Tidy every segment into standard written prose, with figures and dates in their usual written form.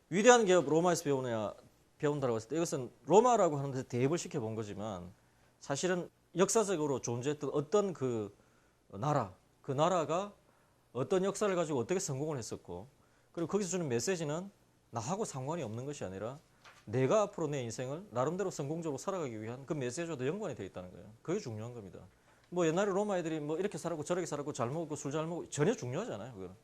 위대한 기업 로마에서 배운다고 했을 때 이것은 로마라고 하는데 대입을 시켜본 거지만 사실은 역사적으로 존재했던 어떤 그 나라, 그 나라가 어떤 역사를 가지고 어떻게 성공을 했었고 그리고 거기서 주는 메시지는 나하고 상관이 없는 것이 아니라 내가 앞으로 내 인생을 나름대로 성공적으로 살아가기 위한 그 메시지와도 연관이 되어 있다는 거예요. 그게 중요한 겁니다. 뭐 옛날에 로마 애들이 뭐 이렇게 살았고 저렇게 살았고 잘 먹고 술 잘 먹고 전혀 중요하지 않아요. 그거는.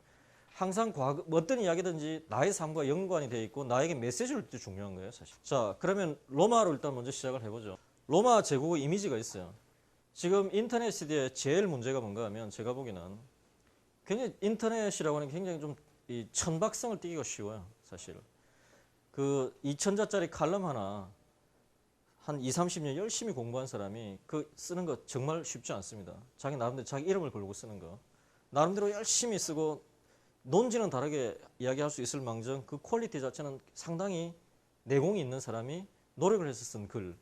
항상 과거 어떤 이야기든지 나의 삶과 연관이 되어 있고 나에게 메시지를 줄 때 중요한 거예요, 사실. 자, 그러면 로마로 일단 먼저 시작을 해보죠. 로마 제국의 이미지가 있어요. 지금 인터넷 시대에 제일 문제가 뭔가 하면 제가 보기에는 굉장히 인터넷이라고 하는 게 굉장히 좀 이 천박성을 띠기가 쉬워요, 사실. 그 2000자짜리 칼럼 하나 한 20, 30년 열심히 공부한 사람이 그 쓰는 거 정말 쉽지 않습니다. 자기 나름대로 자기 이름을 걸고 쓰는 거. 나름대로 열심히 쓰고 논지는 다르게 이야기할 수 있을 망정 그 퀄리티 자체는 상당히 내공이 있는 사람이 노력을 해서 쓴 글.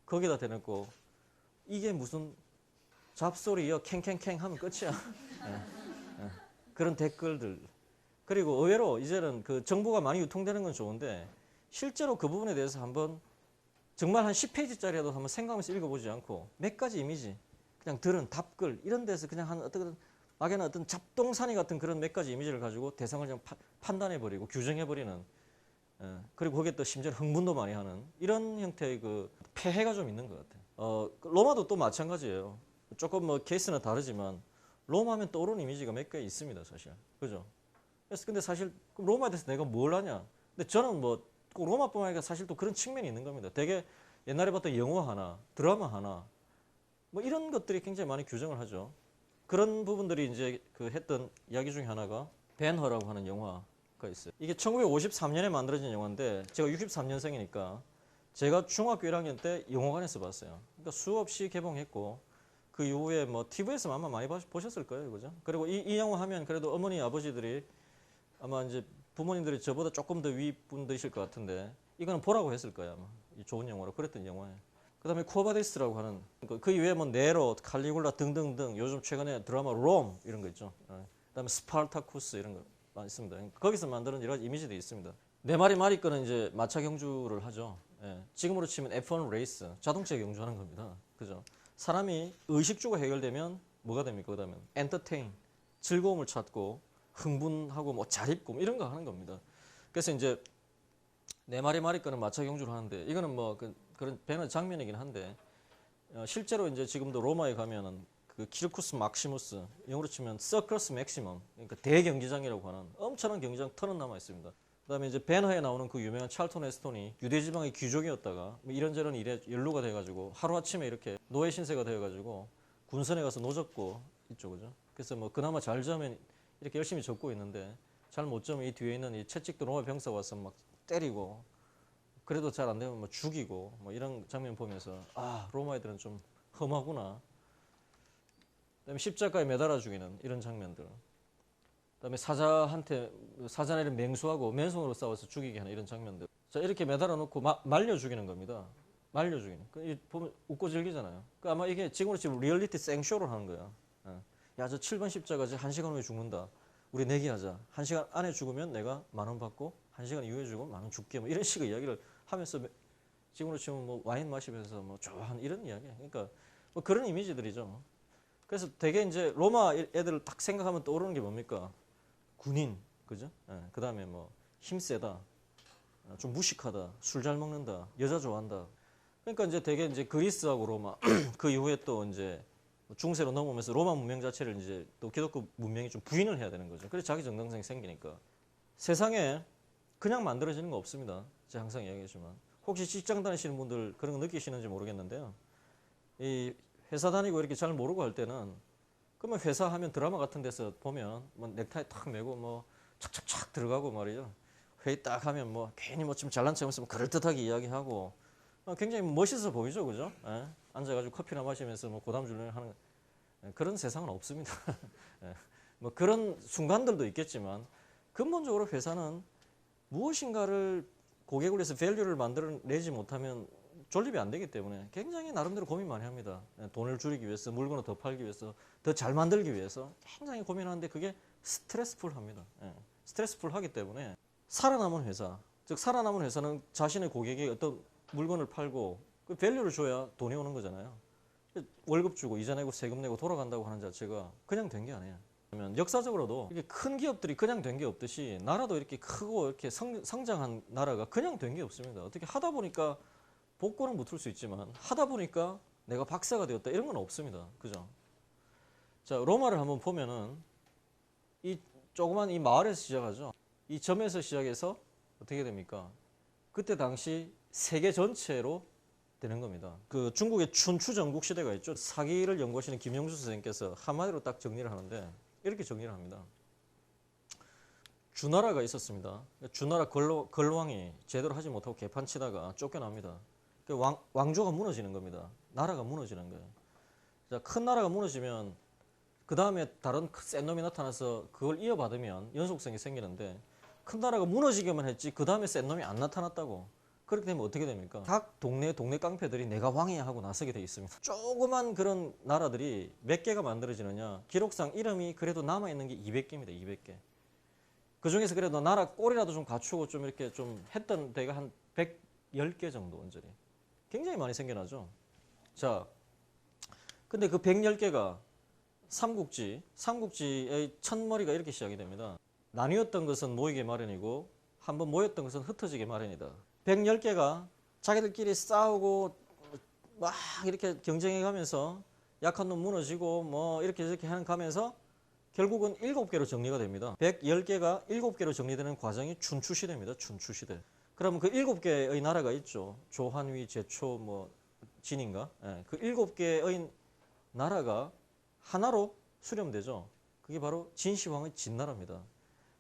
거기다 대놓고 이게 무슨 잡소리여 캥캥캥 하면 끝이야. 그런 댓글들. 그리고 의외로 이제는 그 정보가 많이 유통되는 건 좋은데 실제로 그 부분에 대해서 한번 정말 한 10페이지짜리라도 한번 생각하면서 읽어보지 않고 몇 가지 이미지 그냥 들은 답글 이런 데서 그냥 한 어떤 막연한 어떤 잡동사니 같은 그런 몇 가지 이미지를 가지고 대상을 그냥 판단해버리고 규정해버리는 그리고 거기에 또 심지어 흥분도 많이 하는 이런 형태의 그 폐해가 좀 있는 것 같아요. 로마도 또 마찬가지예요. 조금 뭐 케이스는 다르지만 로마 하면 떠오르는 이미지가 몇 개 있습니다, 사실. 그죠? 그래서 근데 사실 로마에 대해서 내가 뭘 하냐? 근데 저는 뭐 꼭 로마뿐만 아니라 사실 또 그런 측면이 있는 겁니다. 되게 옛날에 봤던 영화 하나, 드라마 하나, 뭐 이런 것들이 굉장히 많이 규정을 하죠. 그런 부분들이 이제 그 했던 이야기 중에 하나가 벤허라고 하는 영화가 있어요. 이게 1953년에 만들어진 영화인데 제가 63년생이니까 제가 중학교 1학년 때 영화관에서 봤어요. 그러니까 수없이 개봉했고 그 이후에 뭐 TV에서 아마 많이 보셨을 거예요, 그죠? 그리고 이 영화 하면 그래도 어머니 아버지들이 아마 이제 부모님들이 저보다 조금 더 윗분들이실 것 같은데 이거는 보라고 했을 거예요, 아마. 이 좋은 영화로 그랬던 영화예요. 그다음에 쿠어바디스라고 하는 그 이외에 뭐 네로, 칼리굴라 등등등 요즘 최근에 드라마 롬 이런 거 있죠. 그다음에 스파르타쿠스 이런 거 많이 있습니다. 거기서 만드는 여러 가지 이미지들이 있습니다. 네 마리 마리 거는 이제 마차 경주를 하죠. 지금으로 치면 F1 레이스 자동차 경주하는 겁니다. 그죠? 사람이 의식주가 해결되면 뭐가 됩니까? 그다음에 엔터테인 즐거움을 찾고 흥분하고 뭐 자립고 뭐 이런 거 하는 겁니다. 그래서 이제 네 마리 마리 거는 마차 경주를 하는데 이거는 뭐 그런 배는 장면이긴 한데 실제로 이제 지금도 로마에 가면은 그 키르쿠스 막시무스 영어로 치면 서커스 맥시멈 그러니까 대경기장이라고 하는 엄청난 경기장 터는 남아 있습니다. 그다음에 이제 배너에 나오는 그 유명한 찰턴 헤스톤이 유대 지방의 귀족이었다가 뭐 이런저런 일에 연루가 돼가지고 하루 아침에 이렇게 노예 신세가 되어가지고 군선에 가서 노졌고 있죠, 그죠? 그래서 뭐 그나마 잘 자면 이렇게 열심히 적고 있는데 잘 못 자면 이 뒤에 있는 이 채찍도 로마 병사가 와서 막 때리고 그래도 잘 안 되면 뭐 죽이고 뭐 이런 장면 보면서 아 로마 애들은 좀 험하구나. 그다음에 십자가에 매달아 죽이는 이런 장면들. 그다음에 사자한테 맹수하고 맨손으로 싸워서 죽이게 하는 이런 장면들. 자 이렇게 매달아 놓고 말려 죽이는 겁니다. 말려 죽이는. 보면 웃고 즐기잖아요. 그 아마 이게 지금으로 치면 리얼리티 생쇼를 하는 거야. 야 저 7번 십자가 1시간 후에 죽는다. 우리 내기하자. 1시간 안에 죽으면 내가 10,000원 받고 1시간 이후에 죽으면 10,000원 줄게. 뭐 이런 식의 이야기를 하면서 지금으로 치면 뭐 와인 마시면서 뭐 좋아하는 이런 이야기. 그러니까 뭐 그런 이미지들이죠. 그래서 되게 이제 로마 애들을 딱 생각하면 떠오르는 게 뭡니까? 군인, 그죠? 그 다음에 뭐 힘세다, 좀 무식하다, 술 잘 먹는다, 여자 좋아한다. 그러니까 이제 되게 이제 그리스하고 로마 그 이후에 또 이제 중세로 넘어오면서 로마 문명 자체를 이제 또 기독교 문명이 좀 부인을 해야 되는 거죠. 그래서 자기 정당성이 생기니까 세상에 그냥 만들어지는 거 없습니다. 제가 항상 이야기하지만 혹시 직장 다니시는 분들 그런 거 느끼시는지 모르겠는데요. 이 회사 다니고 이렇게 잘 모르고 할 때는 그러면 회사 하면 드라마 같은 데서 보면 뭐 넥타이 탁 매고 뭐 착착착 들어가고 말이죠. 회의 딱 하면 뭐 괜히 뭐 좀 잘난 척하면서 뭐 그럴듯하게 이야기하고 굉장히 멋있어 보이죠, 그죠? 앉아가지고 커피나 마시면서 뭐 고담줄을 하는 그런 세상은 없습니다. 뭐 그런 순간들도 있겠지만 근본적으로 회사는 무엇인가를 고객을 위해서 밸류를 만들어내지 못하면 존립이 안 되기 때문에 굉장히 나름대로 고민 많이 합니다. 돈을 줄이기 위해서, 물건을 더 팔기 위해서, 더 잘 만들기 위해서 굉장히 고민하는데 그게 스트레스풀합니다. 스트레스풀하기 때문에 살아남은 회사, 즉 살아남은 회사는 자신의 고객이 어떤 물건을 팔고 그 밸류를 줘야 돈이 오는 거잖아요. 월급 주고 이자 내고 세금 내고 돌아간다고 하는 자체가 그냥 된 게 아니에요. 그러면 역사적으로도 이렇게 큰 기업들이 그냥 된 게 없듯이 나라도 이렇게 크고 이렇게 성장한 나라가 그냥 된 게 없습니다. 어떻게 하다 보니까 복권은 못 틀 수 있지만 하다 보니까 내가 박사가 되었다 이런 건 없습니다. 그죠? 자, 로마를 한번 보면은 이 조그만 이 마을에서 시작하죠. 이 점에서 시작해서 어떻게 됩니까? 그때 당시 세계 전체로 되는 겁니다. 그 중국의 춘추 전국 시대가 있죠. 사기를 연구하시는 김영수 선생님께서 한마디로 딱 정리를 하는데 이렇게 정리를 합니다. 주나라가 있었습니다. 주나라 걸왕이 제대로 하지 못하고 개판치다가 쫓겨납니다. 왕조가 무너지는 겁니다. 나라가 무너지는 거예요. 자, 큰 나라가 무너지면 그 다음에 다른 센 놈이 나타나서 그걸 이어받으면 연속성이 생기는데 큰 나라가 무너지기만 했지 그 다음에 센 놈이 안 나타났다고. 그렇게 되면 어떻게 됩니까? 각 동네 깡패들이 내가 왕이야 하고 나서게 돼 있습니다. 조그만 그런 나라들이 몇 개가 만들어지느냐. 기록상 이름이 그래도 남아있는 게 200개입니다. 200개. 그 중에서 그래도 나라 꼴이라도 좀 갖추고 좀 이렇게 좀 했던 데가 한 110개 정도 언저리. 굉장히 많이 생겨나죠. 자, 근데 그 110개가 삼국지의 첫머리가 이렇게 시작이 됩니다. 나뉘었던 것은 모이게 마련이고 한번 모였던 것은 흩어지게 마련이다. 110개가 자기들끼리 싸우고 막 이렇게 경쟁해 가면서 약한 놈 무너지고 뭐 이렇게 가면서 결국은 7개로 정리가 됩니다. 110개가 7개로 정리되는 과정이 춘추시대입니다. 춘추시대. 그러면 그 7개의 나라가 있죠. 조한위, 제초, 뭐 진인가? 예, 그 7개의 나라가 하나로 수렴되죠. 그게 바로 진시황의 진나라입니다.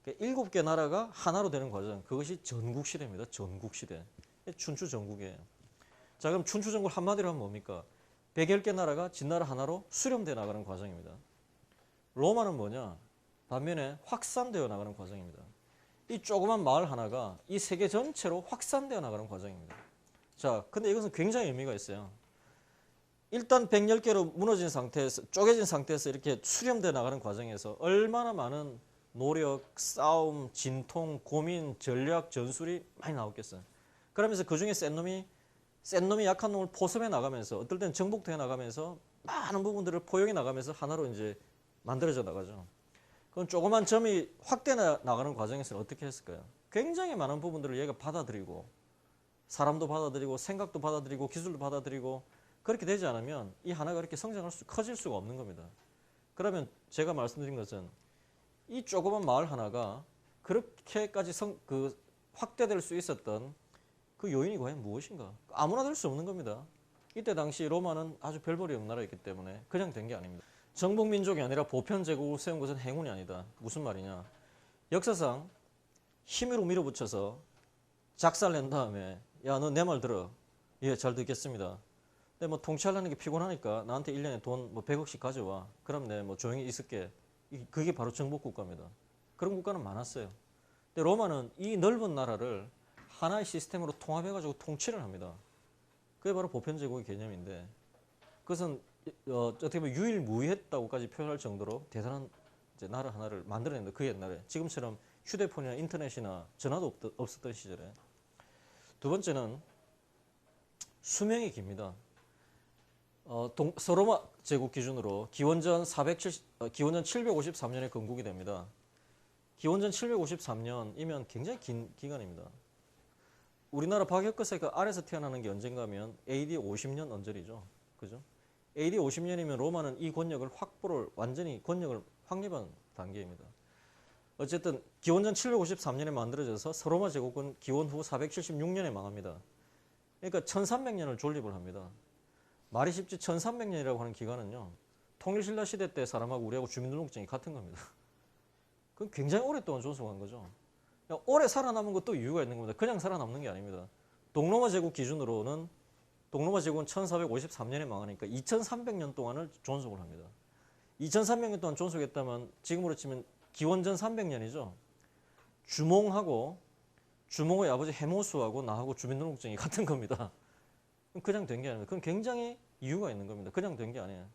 7개 나라가 하나로 되는 과정, 그것이 전국시대입니다. 전국시대. 춘추 전국이에요. 자, 그럼 춘추 전국 한마디로 하면 뭡니까? 110개 나라가 진나라 하나로 수렴되어 나가는 과정입니다. 로마는 뭐냐? 반면에 확산되어 나가는 과정입니다. 이 조그만 마을 하나가 이 세계 전체로 확산되어 나가는 과정입니다. 자, 근데 이것은 굉장히 의미가 있어요. 일단 110개로 무너진 상태에서, 쪼개진 상태에서 이렇게 수렴되어 나가는 과정에서 얼마나 많은 노력, 싸움, 진통, 고민, 전략, 전술이 많이 나왔겠어요. 그러면서 그 중에 센 놈이 약한 놈을 포섭해 나가면서, 어떨 때는 정복해 나가면서 많은 부분들을 포용해 나가면서 하나로 이제 만들어져 나가죠. 그럼 조그만 점이 확대해 나가는 과정에서는 어떻게 했을까요? 굉장히 많은 부분들을 얘가 받아들이고, 사람도 받아들이고, 생각도 받아들이고, 기술도 받아들이고, 그렇게 되지 않으면 이 하나가 이렇게 커질 수가 없는 겁니다. 그러면 제가 말씀드린 것은 이 조그만 마을 하나가 그렇게까지 확대될 수 있었던 그 요인이 과연 무엇인가? 아무나 될 수 없는 겁니다. 이때 당시 로마는 아주 별볼이 없는 나라였기 때문에 그냥 된 게 아닙니다. 정복민족이 아니라 보편제국을 세운 것은 행운이 아니다. 무슨 말이냐? 역사상 힘으로 밀어붙여서 작살낸 다음에 야, 너 내 말 들어. 예, 잘 듣겠습니다. 근데 뭐 통치하려는 게 피곤하니까 나한테 1년에 돈 뭐 100억씩 가져와. 그럼 내 뭐 조용히 있을게. 그게 바로 정복국가입니다. 그런 국가는 많았어요. 근데 로마는 이 넓은 나라를 하나의 시스템으로 통합해가지고 통치를 합니다. 그게 바로 보편제국의 개념인데 그것은 어떻게 보면 유일무이했다고까지 표현할 정도로 대단한 이제 나라 하나를 만들어낸다. 그 옛날에 지금처럼 휴대폰이나 인터넷이나 전화도 없었던 시절에. 두 번째는 수명이 깁니다. 서로마 제국 기준으로 기원전 753년에 건국이 됩니다. 기원전 753년이면 굉장히 긴 기간입니다. 우리나라 박혁거세가 아래서 태어나는 게 언젠가 하면 AD 50년 언저리죠. 그죠? AD 50년이면 로마는 이 권력을 완전히 권력을 확립한 단계입니다. 어쨌든 기원전 753년에 만들어져서 서로마 제국은 기원 후 476년에 망합니다. 그러니까 1300년을 존립을 합니다. 말이 쉽지 1300년이라고 하는 기간은요. 통일신라 시대 때 사람하고 우리하고 주민등록증이 같은 겁니다. 그건 굉장히 오랫동안 존속한 거죠. 오래 살아남은 것도 이유가 있는 겁니다. 그냥 살아남는 게 아닙니다. 동로마 제국 기준으로는 동로마 제국은 1453년에 망하니까 2300년 동안을 존속을 합니다. 2300년 동안 존속했다면 지금으로 치면 기원전 300년이죠. 주몽의 아버지 해모수하고 나하고 주민등록증이 같은 겁니다. 그냥 된 게 아닙니다. 그건 굉장히 이유가 있는 겁니다. 그냥 된 게 아니에요.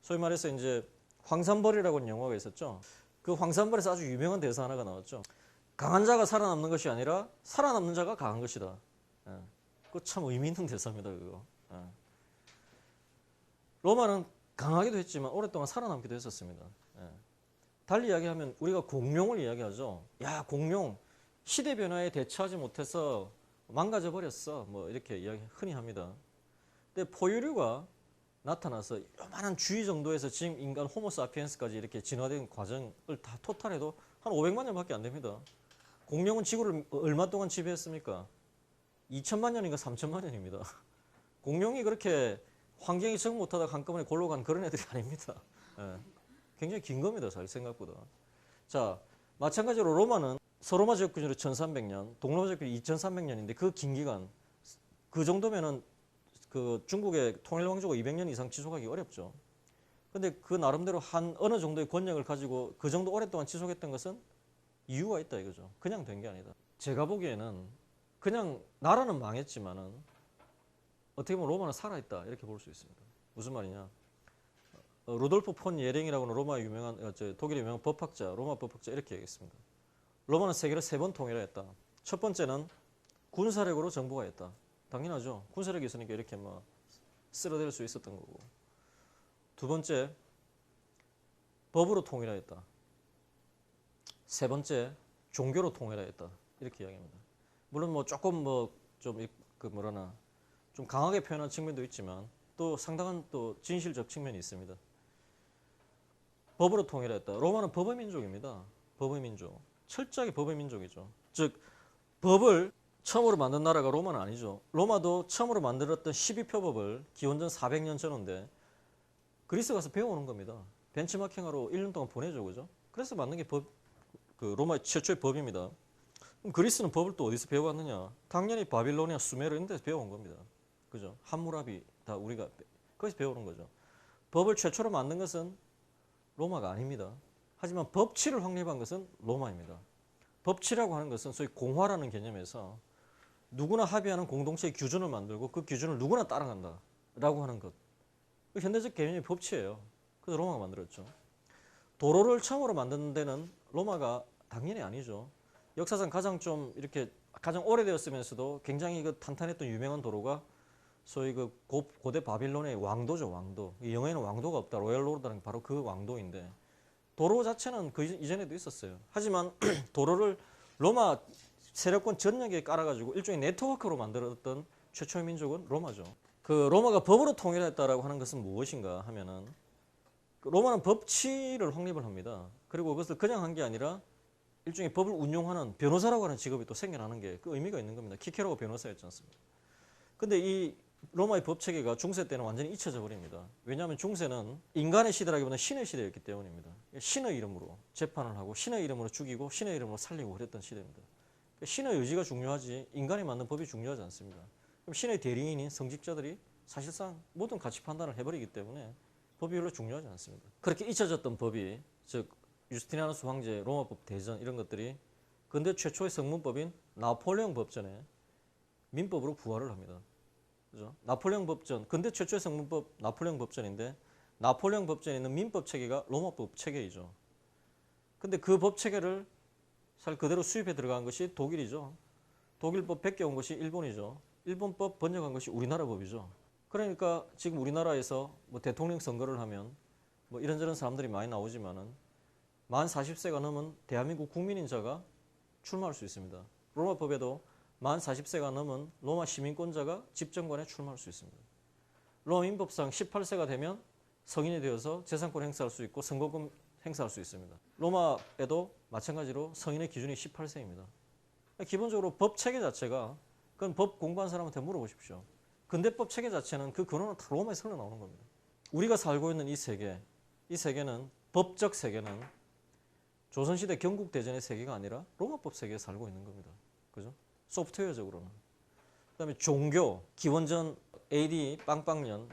소위 말해서 이제 황산벌이라고 하는 영화가 있었죠. 그 황산벌에서 아주 유명한 대사 하나가 나왔죠. 강한 자가 살아남는 것이 아니라 살아남는 자가 강한 것이다. 예. 그거 참 의미 있는 대사입니다. 그거. 예. 로마는 강하기도 했지만 오랫동안 살아남기도 했었습니다. 예. 달리 이야기하면 우리가 공룡을 이야기하죠. 야, 공룡 시대 변화에 대처하지 못해서 망가져 버렸어. 뭐 이렇게 이야기 흔히 합니다. 근데 포유류가 나타나서 요만한 주위 정도에서 지금 인간 호모사피엔스까지 이렇게 진화된 과정을 다 토탈해도 한 500만 년밖에 안 됩니다. 공룡은 지구를 얼마 동안 지배했습니까? 2천만 년인가 3천만 년입니다. 공룡이 그렇게 환경이 적응 못하다 한꺼번에 골로 간 그런 애들이 아닙니다. 예. 굉장히 긴 겁니다. 자기 생각보다. 자, 마찬가지로 로마는 서로마 제국 기준으로 1300년, 동로마 제국 기준으로 2300년인데 그 긴 기간, 그 정도면은 그 중국의 통일 왕조가 200년 이상 지속하기 어렵죠. 근데 그 나름대로 한 어느 정도의 권력을 가지고 그 정도 오랫동안 지속했던 것은 이유가 있다 이거죠. 그냥 된 게 아니다. 제가 보기에는 그냥 나라는 망했지만은 어떻게 보면 로마는 살아있다 이렇게 볼 수 있습니다. 무슨 말이냐? 루돌프 폰 예링이라고는 로마의 유명한 독일의 유명한 법학자, 로마 법학자 이렇게 얘기했습니다. 로마는 세계를 3번 통일했다. 첫 번째는 군사력으로 정복하였다. 당연하죠. 군사력이 있으니까 이렇게 막 쓸어댈 수 있었던 거고. 두 번째, 법으로 통일하였다. 세 번째, 종교로 통일하였다. 이렇게 이야기합니다. 물론 뭐 조금 좀 좀 강하게 표현한 측면도 있지만 또 상당한 또 진실적 측면이 있습니다. 법으로 통일했다. 로마는 법의 민족입니다. 법의 민족. 철저하게 법의 민족이죠. 즉 법을 처음으로 만든 나라가 로마는 아니죠. 로마도 처음으로 만들었던 12표법을 기원전 400년 전인데 그리스 가서 배워오는 겁니다. 벤치마킹하러 1년 동안 보내죠. 그죠? 그래서 만든 게 그 로마의 최초의 법입니다. 그럼 그리스는 법을 또 어디서 배워왔느냐? 당연히 바빌로니아, 수메르 이런 데서 배워온 겁니다. 그죠? 함무라비 다 우리가 거기서 배우는 거죠. 법을 최초로 만든 것은 로마가 아닙니다. 하지만 법치를 확립한 것은 로마입니다. 법치라고 하는 것은 소위 공화라는 개념에서 누구나 합의하는 공동체의 기준을 만들고 그 기준을 누구나 따라간다라고 하는 것. 그 현대적 개념이 법치예요. 그래서 로마가 만들었죠. 도로를 처음으로 만드는 데는 로마가 당연히 아니죠. 역사상 가장 좀 이렇게 가장 오래되었으면서도 굉장히 그 탄탄했던 유명한 도로가 소위 그 고대 바빌론의 왕도죠, 왕도. 영어에는 왕도가 없다. 로얄 로드라는 바로 그 왕도인데 도로 자체는 그 이전에도 있었어요. 하지만 도로를 로마 세력권 전역에 깔아가지고 일종의 네트워크로 만들었던 최초의 민족은 로마죠. 그 로마가 법으로 통일했다라고 하는 것은 무엇인가 하면은 로마는 법치를 확립을 합니다. 그리고 그것을 그냥 한 게 아니라 일종의 법을 운용하는 변호사라고 하는 직업이 또 생겨나는 게 그 의미가 있는 겁니다. 키케로가 변호사였지 않습니까? 근데 이 로마의 법 체계가 중세 때는 완전히 잊혀져 버립니다. 왜냐하면 중세는 인간의 시대라기보다는 신의 시대였기 때문입니다. 신의 이름으로 재판을 하고 신의 이름으로 죽이고 신의 이름으로 살리고 그랬던 시대입니다. 신의 의지가 중요하지 인간이 만든 법이 중요하지 않습니다. 그럼 신의 대리인인 성직자들이 사실상 모든 가치 판단을 해버리기 때문에 법이 별로 중요하지 않습니다. 그렇게 잊혀졌던 법이 즉 유스티니아누스 황제, 로마법 대전 이런 것들이 근대 최초의 성문법인 나폴레옹 법전에 민법으로 부활을 합니다. 그죠? 나폴레옹 법전, 근대 최초의 성문법 나폴레옹 법전인데 나폴레옹 법전에 있는 민법 체계가 로마법 체계이죠. 근데 그 법 체계를 사실 그대로 수입해 들어간 것이 독일이죠. 독일법 베껴온 것이 일본이죠. 일본법 번역한 것이 우리나라 법이죠. 그러니까 지금 우리나라에서 뭐 대통령 선거를 하면 뭐 이런저런 사람들이 많이 나오지만은 만 40세가 넘은 대한민국 국민인 자가 출마할 수 있습니다. 로마법에도 만 40세가 넘은 로마 시민권자가 집정관에 출마할 수 있습니다. 로마 민법상 18세가 되면 성인이 되어서 재산권 행사할 수 있고 선거금 행사할 수 있습니다. 로마에도 마찬가지로 성인의 기준이 18세입니다. 기본적으로 법 체계 자체가 그건 법 공부한 사람한테 물어보십시오. 근대법 체계 자체는 그 근원은 다 로마에서 흘러나오는 겁니다. 우리가 살고 있는 이 세계, 이 세계는 법적 세계는 조선시대 경국대전의 세계가 아니라 로마법 세계에 살고 있는 겁니다. 그죠? 소프트웨어적으로는. 그 다음에 종교, 기원전 AD 빵빵년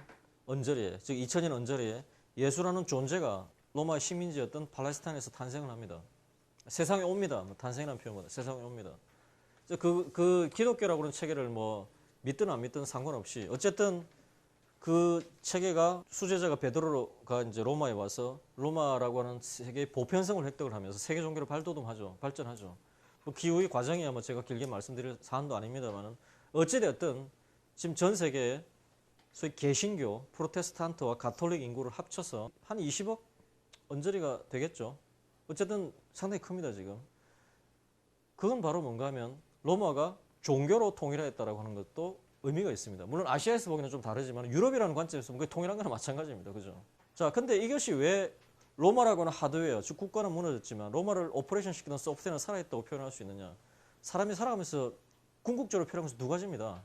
언저리에, 즉 2000년 언저리에 예수라는 존재가 로마의 식민지였던 팔레스타인에서 탄생을 합니다. 세상에 옵니다. 탄생이라는 표현보다 세상에 옵니다. 그 기독교라고 하는 체계를 뭐 믿든 안 믿든 상관없이 어쨌든 그 체계가 수제자가 베드로가 이제 로마에 와서 로마라고 하는 세계의 보편성을 획득을 하면서 세계 종교를 발전하죠. 뭐 기후의 과정이야 뭐 제가 길게 말씀드릴 사안도 아닙니다만은 어찌되었든 지금 전 세계에 소위 개신교, 프로테스탄트와 가톨릭 인구를 합쳐서 한 20억 언저리가 되겠죠. 어쨌든 상당히 큽니다 지금. 그건 바로 뭔가 하면 로마가 종교로 통일했다라고 하는 것도 의미가 있습니다. 물론 아시아에서 보기는 좀 다르지만 유럽이라는 관점에서 보면 통일한 거는 마찬가지입니다. 그죠? 자, 근데 이것이 왜 로마라고 하는 하드웨어, 즉 국가는 무너졌지만 로마를 오퍼레이션 시키는 소프트웨어는 살아있다고 표현할 수 있느냐? 사람이 살아가면서 궁극적으로 필요한 것은 두 가지입니다.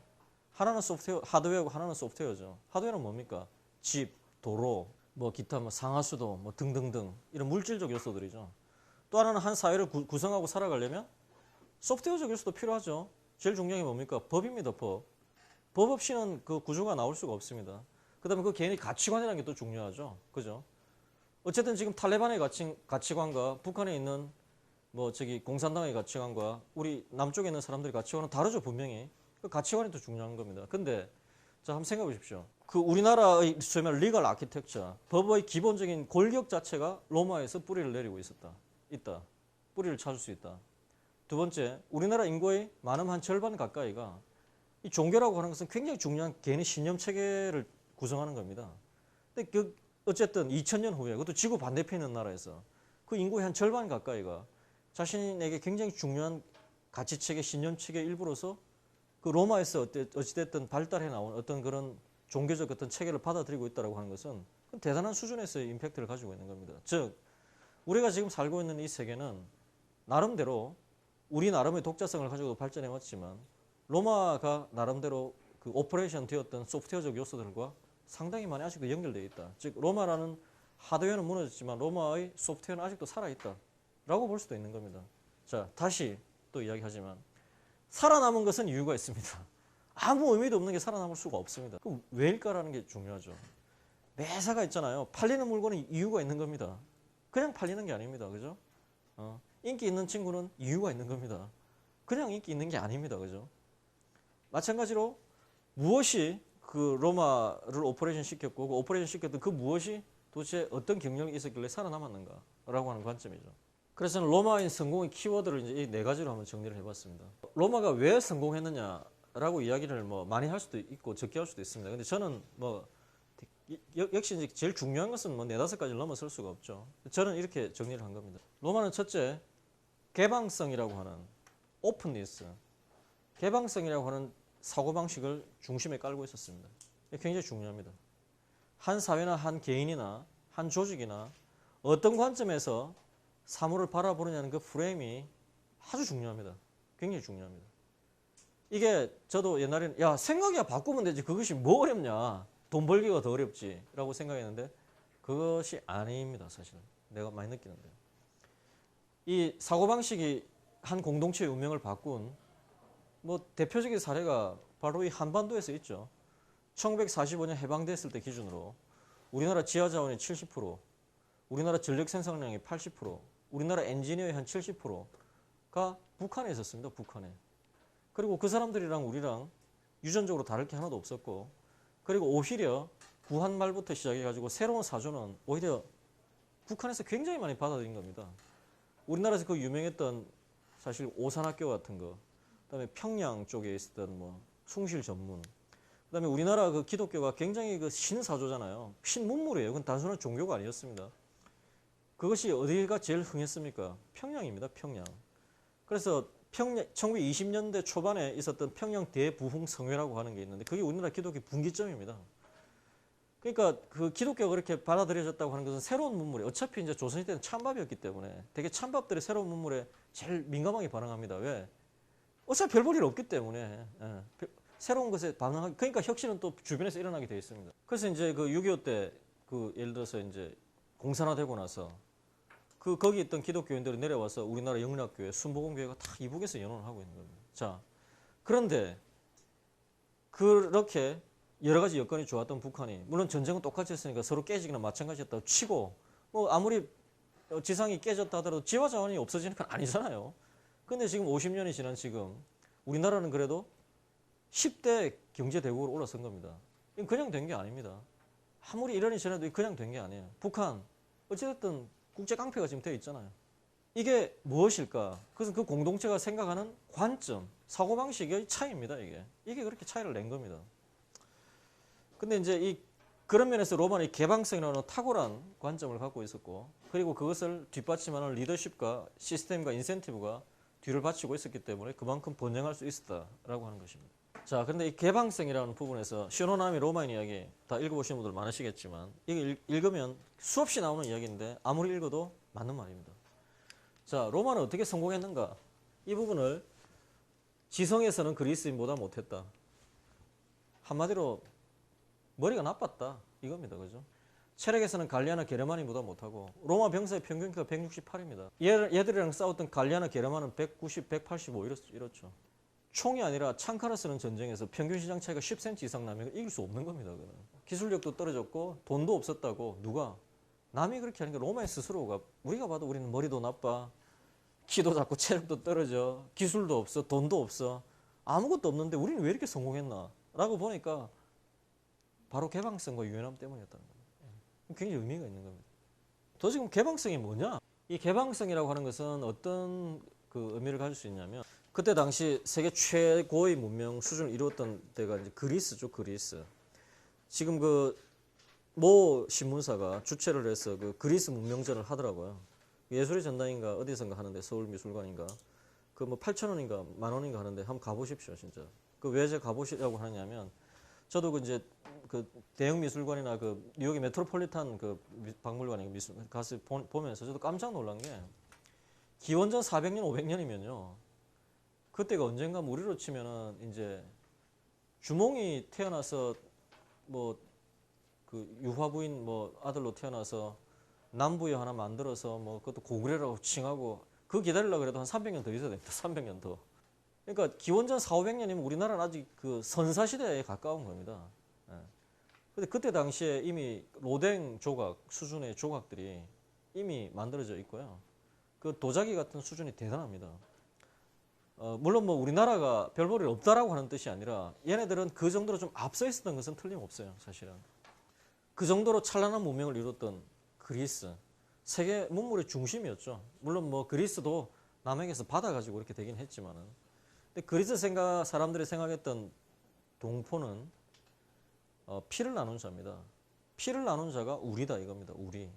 하나는 소프트웨어, 하드웨어고 하나는 소프트웨어죠. 하드웨어는 뭡니까? 집, 도로, 뭐 기타 뭐 상하수도, 뭐 등등등 이런 물질적 요소들이죠. 또 하나는 한 사회를 구성하고 살아가려면 소프트웨어적 요소도 필요하죠. 제일 중요한 게 뭡니까? 법입니다. 법. 법 없이는 그 구조가 나올 수가 없습니다. 그다음에 그 개인의 가치관이라는 게 또 중요하죠. 그죠? 어쨌든 지금 탈레반의 가치관과 북한에 있는 뭐 저기 공산당의 가치관과 우리 남쪽에 있는 사람들의 가치관은 다르죠. 분명히. 그 가치관이 더 중요한 겁니다. 근데 자 한번 생각해 보십시오. 그 우리나라의 소위 말해 리걸 아키텍처, 법의 기본적인 골격 자체가 로마에서 뿌리를 내리고 있다. 뿌리를 찾을 수 있다. 두 번째, 우리나라 인구의 많은 한 절반 가까이가 이 종교라고 하는 것은 굉장히 중요한 개인의 신념 체계를 구성하는 겁니다. 근데 그 어쨌든 2000년 후에 그것도 지구 반대편에 있는 나라에서 그 인구의 한 절반 가까이가 자신에게 굉장히 중요한 가치 체계, 신념 체계 일부로서 그 로마에서 어찌됐든 발달해 나온 어떤 그런 종교적 어떤 체계를 받아들이고 있다고 하는 것은 대단한 수준에서의 임팩트를 가지고 있는 겁니다. 즉, 우리가 지금 살고 있는 이 세계는 나름대로 우리 나름의 독자성을 가지고 발전해 왔지만 로마가 나름대로 그 오퍼레이션 되었던 소프트웨어적 요소들과 상당히 많이 아직도 연결되어 있다. 즉 로마라는 하드웨어는 무너졌지만 로마의 소프트웨어는 아직도 살아있다 라고 볼 수도 있는 겁니다. 자, 다시 또 이야기하지만 살아남은 것은 이유가 있습니다. 아무 의미도 없는 게 살아남을 수가 없습니다. 그럼 왜일까라는 게 중요하죠. 매사가 있잖아요. 팔리는 물건은 이유가 있는 겁니다. 그냥 팔리는 게 아닙니다. 그죠? 인기 있는 친구는 이유가 있는 겁니다. 그냥 인기 있는 게 아닙니다. 그죠? 마찬가지로 무엇이 그 로마를 오퍼레이션 시켰고 그 오퍼레이션 시켰던 그 무엇이 도대체 어떤 경력이 있었길래 살아남았는가라고 하는 관점이죠. 그래서 로마의 성공의 키워드를 이제 이 네 가지로 한번 정리를 해봤습니다. 로마가 왜 성공했느냐라고 이야기를 뭐 많이 할 수도 있고 적게 할 수도 있습니다. 근데 저는 뭐 역시 이제 제일 중요한 것은 뭐 네다섯 가지를 넘어설 수가 없죠. 저는 이렇게 정리를 한 겁니다. 로마는 첫째, 개방성이라고 하는 오픈니스, 개방성이라고 하는 사고방식을 중심에 깔고 있었습니다. 이게 굉장히 중요합니다. 한 사회나 한 개인이나 한 조직이나 어떤 관점에서 사물을 바라보느냐는 그 프레임이 아주 중요합니다. 굉장히 중요합니다. 이게 저도 옛날에는 야 생각이야 바꾸면 되지 그것이 뭐 어렵냐 돈 벌기가 더 어렵지 라고 생각했는데 그것이 아닙니다. 사실 내가 많이 느끼는데 이 사고방식이 한 공동체의 운명을 바꾼 뭐 대표적인 사례가 바로 이 한반도에서 있죠. 1945년 해방됐을 때 기준으로 우리나라 지하자원의 70%, 우리나라 전력 생산량의 80%, 우리나라 엔지니어의 한 70%가 북한에 있었습니다. 북한에. 그리고 그 사람들이랑 우리랑 유전적으로 다를 게 하나도 없었고 그리고 오히려 구한 말부터 시작해가지고 새로운 사조는 오히려 북한에서 굉장히 많이 받아들인 겁니다. 우리나라에서 그 유명했던 사실 오산학교 같은 거, 그다음에 평양 쪽에 있었던 뭐 숭실 전문, 그다음에 우리나라 그 기독교가 굉장히 그 신사조잖아요. 신문물이에요. 그건 단순한 종교가 아니었습니다. 그것이 어디가 제일 흥했습니까? 평양입니다. 평양. 그래서 1920년대 초반에 있었던 평양 대부흥성회라고 하는 게 있는데 그게 우리나라 기독교 분기점입니다. 그러니까 그 기독교가 그렇게 받아들여졌다고 하는 것은 새로운 문물에 어차피 이제 조선시대는 찬밥이었기 때문에 되게 찬밥들이 새로운 문물에 제일 민감하게 반응합니다. 왜? 어차피 별 볼 일 없기 때문에 새로운 것에 반응하기 그러니까 혁신은 또 주변에서 일어나게 되어 있습니다. 그래서 이제 그 6.25 때 그 예를 들어서 이제 공산화되고 나서 그 거기 있던 기독교인들이 내려와서 우리나라 영락교회, 순복음교회가 다 이북에서 연원을 하고 있는 겁니다. 자, 그런데 그렇게 여러 가지 여건이 좋았던 북한이 물론 전쟁은 똑같이 했으니까 서로 깨지기나 마찬가지였다고 치고 뭐 아무리 지상이 깨졌다 하더라도 지화 자원이 없어지는 건 아니잖아요. 근데 지금 50년이 지난 지금 우리나라는 그래도 10대 경제대국으로 올라선 겁니다. 이건 그냥 된 게 아닙니다. 아무리 이러니 저러니 그냥 된 게 아니에요. 북한 어찌됐든 국제 깡패가 지금 되어 있잖아요. 이게 무엇일까? 그것은 그 공동체가 생각하는 관점, 사고방식의 차이입니다. 이게 그렇게 차이를 낸 겁니다. 근데 이제 그런 면에서 로마는 개방성이라는 탁월한 관점을 갖고 있었고, 그리고 그것을 뒷받침하는 리더십과 시스템과 인센티브가 뒤를 받치고 있었기 때문에 그만큼 번영할 수 있었다라고 하는 것입니다. 자, 그런데 이 개방성이라는 부분에서 시노나미 로마인 이야기 다 읽어보시는 분들 많으시겠지만, 이게 읽으면 수없이 나오는 이야기인데 아무리 읽어도 맞는 말입니다. 자, 로마는 어떻게 성공했는가? 이 부분을 지성에서는 그리스인보다 못했다. 한마디로 머리가 나빴다 이겁니다. 그죠? 체력에서는 갈리아나 게르마니보다 못하고, 로마 병사의 평균 키가 168입니다. 얘들이랑 싸웠던 갈리아나 게르마는 190, 185 이렇죠. 총이 아니라 창칼을 쓰는 전쟁에서 평균 시장 차이가 10cm 이상 나면 이길 수 없는 겁니다. 그는. 기술력도 떨어졌고 돈도 없었다고. 누가? 남이 그렇게 하는 게 로마의 스스로가. 우리가 봐도 우리는 머리도 나빠, 키도 작고 체력도 떨어져, 기술도 없어, 돈도 없어, 아무것도 없는데 우리는 왜 이렇게 성공했나 라고 보니까 바로 개방성과 유연함 때문이었다는 겁니다. 굉장히 의미가 있는 겁니다. 도대체 개방성이 뭐냐? 이 개방성이라고 하는 것은 어떤 그 의미를 가질 수 있냐면, 그때 당시 세계 최고의 문명 수준을 이루었던 데가 이제 그리스죠. 그리스. 지금 그 모 신문사가 주최를 해서 그 그리스 문명전을 하더라고요. 예술의 전당인가 어디선가 하는데, 서울미술관인가, 그 뭐 8,000원인가 10,000원인가 하는데 한번 가보십시오. 진짜. 그 왜 제가 가보시라고 하냐면, 저도 그 이제 그 대형 미술관이나 그 뉴욕의 메트로폴리탄 그 박물관에 가서 보면서 저도 깜짝 놀란 게, 기원전 400년 500년이면요 그때가 언젠가 우리로 치면은 이제 주몽이 태어나서 뭐 그 유화부인 뭐 아들로 태어나서 남부여 하나 만들어서 뭐 그것도 고구려라고 칭하고, 그거 기다리려고 그래도 한 300년 더 있어야 됩니다. 300년 더. 그러니까 기원전 4, 500년이면 우리나라는 아직 그 선사시대에 가까운 겁니다. 근데 그때 당시에 이미 로댕 조각 수준의 조각들이 이미 만들어져 있고요. 그 도자기 같은 수준이 대단합니다. 물론 뭐 우리나라가 별볼일 없다라고 하는 뜻이 아니라, 얘네들은 그 정도로 좀 앞서 있었던 것은 틀림없어요. 사실은. 그 정도로 찬란한 문명을 이뤘던 그리스, 세계 문물의 중심이었죠. 물론 뭐 그리스도 남에게서 받아가지고 이렇게 되긴 했지만은, 근데 그리스 사람들이 생각했던 동포는 피를 나눈 자입니다. 피를 나눈 자가 우리다 이겁니다. 우리.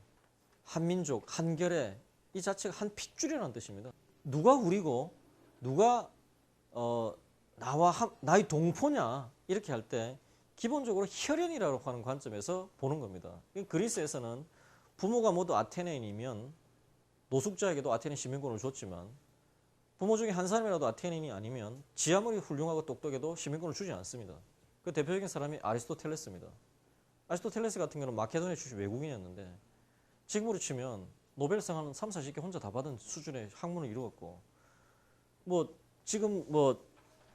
한민족, 한결의 이 자체가 한 핏줄이라는 뜻입니다. 누가 우리고 누가 나의 동포냐 이렇게 할 때 기본적으로 혈연이라고 하는 관점에서 보는 겁니다. 그리스에서는 부모가 모두 아테네인이면 노숙자에게도 아테네 시민권을 줬지만, 부모 중에 한 사람이라도 아테네인이 아니면 지 아무리 훌륭하고 똑똑해도 시민권을 주지 않습니다. 그 대표적인 사람이 아리스토텔레스입니다. 아리스토텔레스 같은 경우는 마케도니아 출신 외국인이었는데, 지금으로 치면 노벨상 한 3, 40개 혼자 다 받은 수준의 학문을 이루었고, 뭐 지금 뭐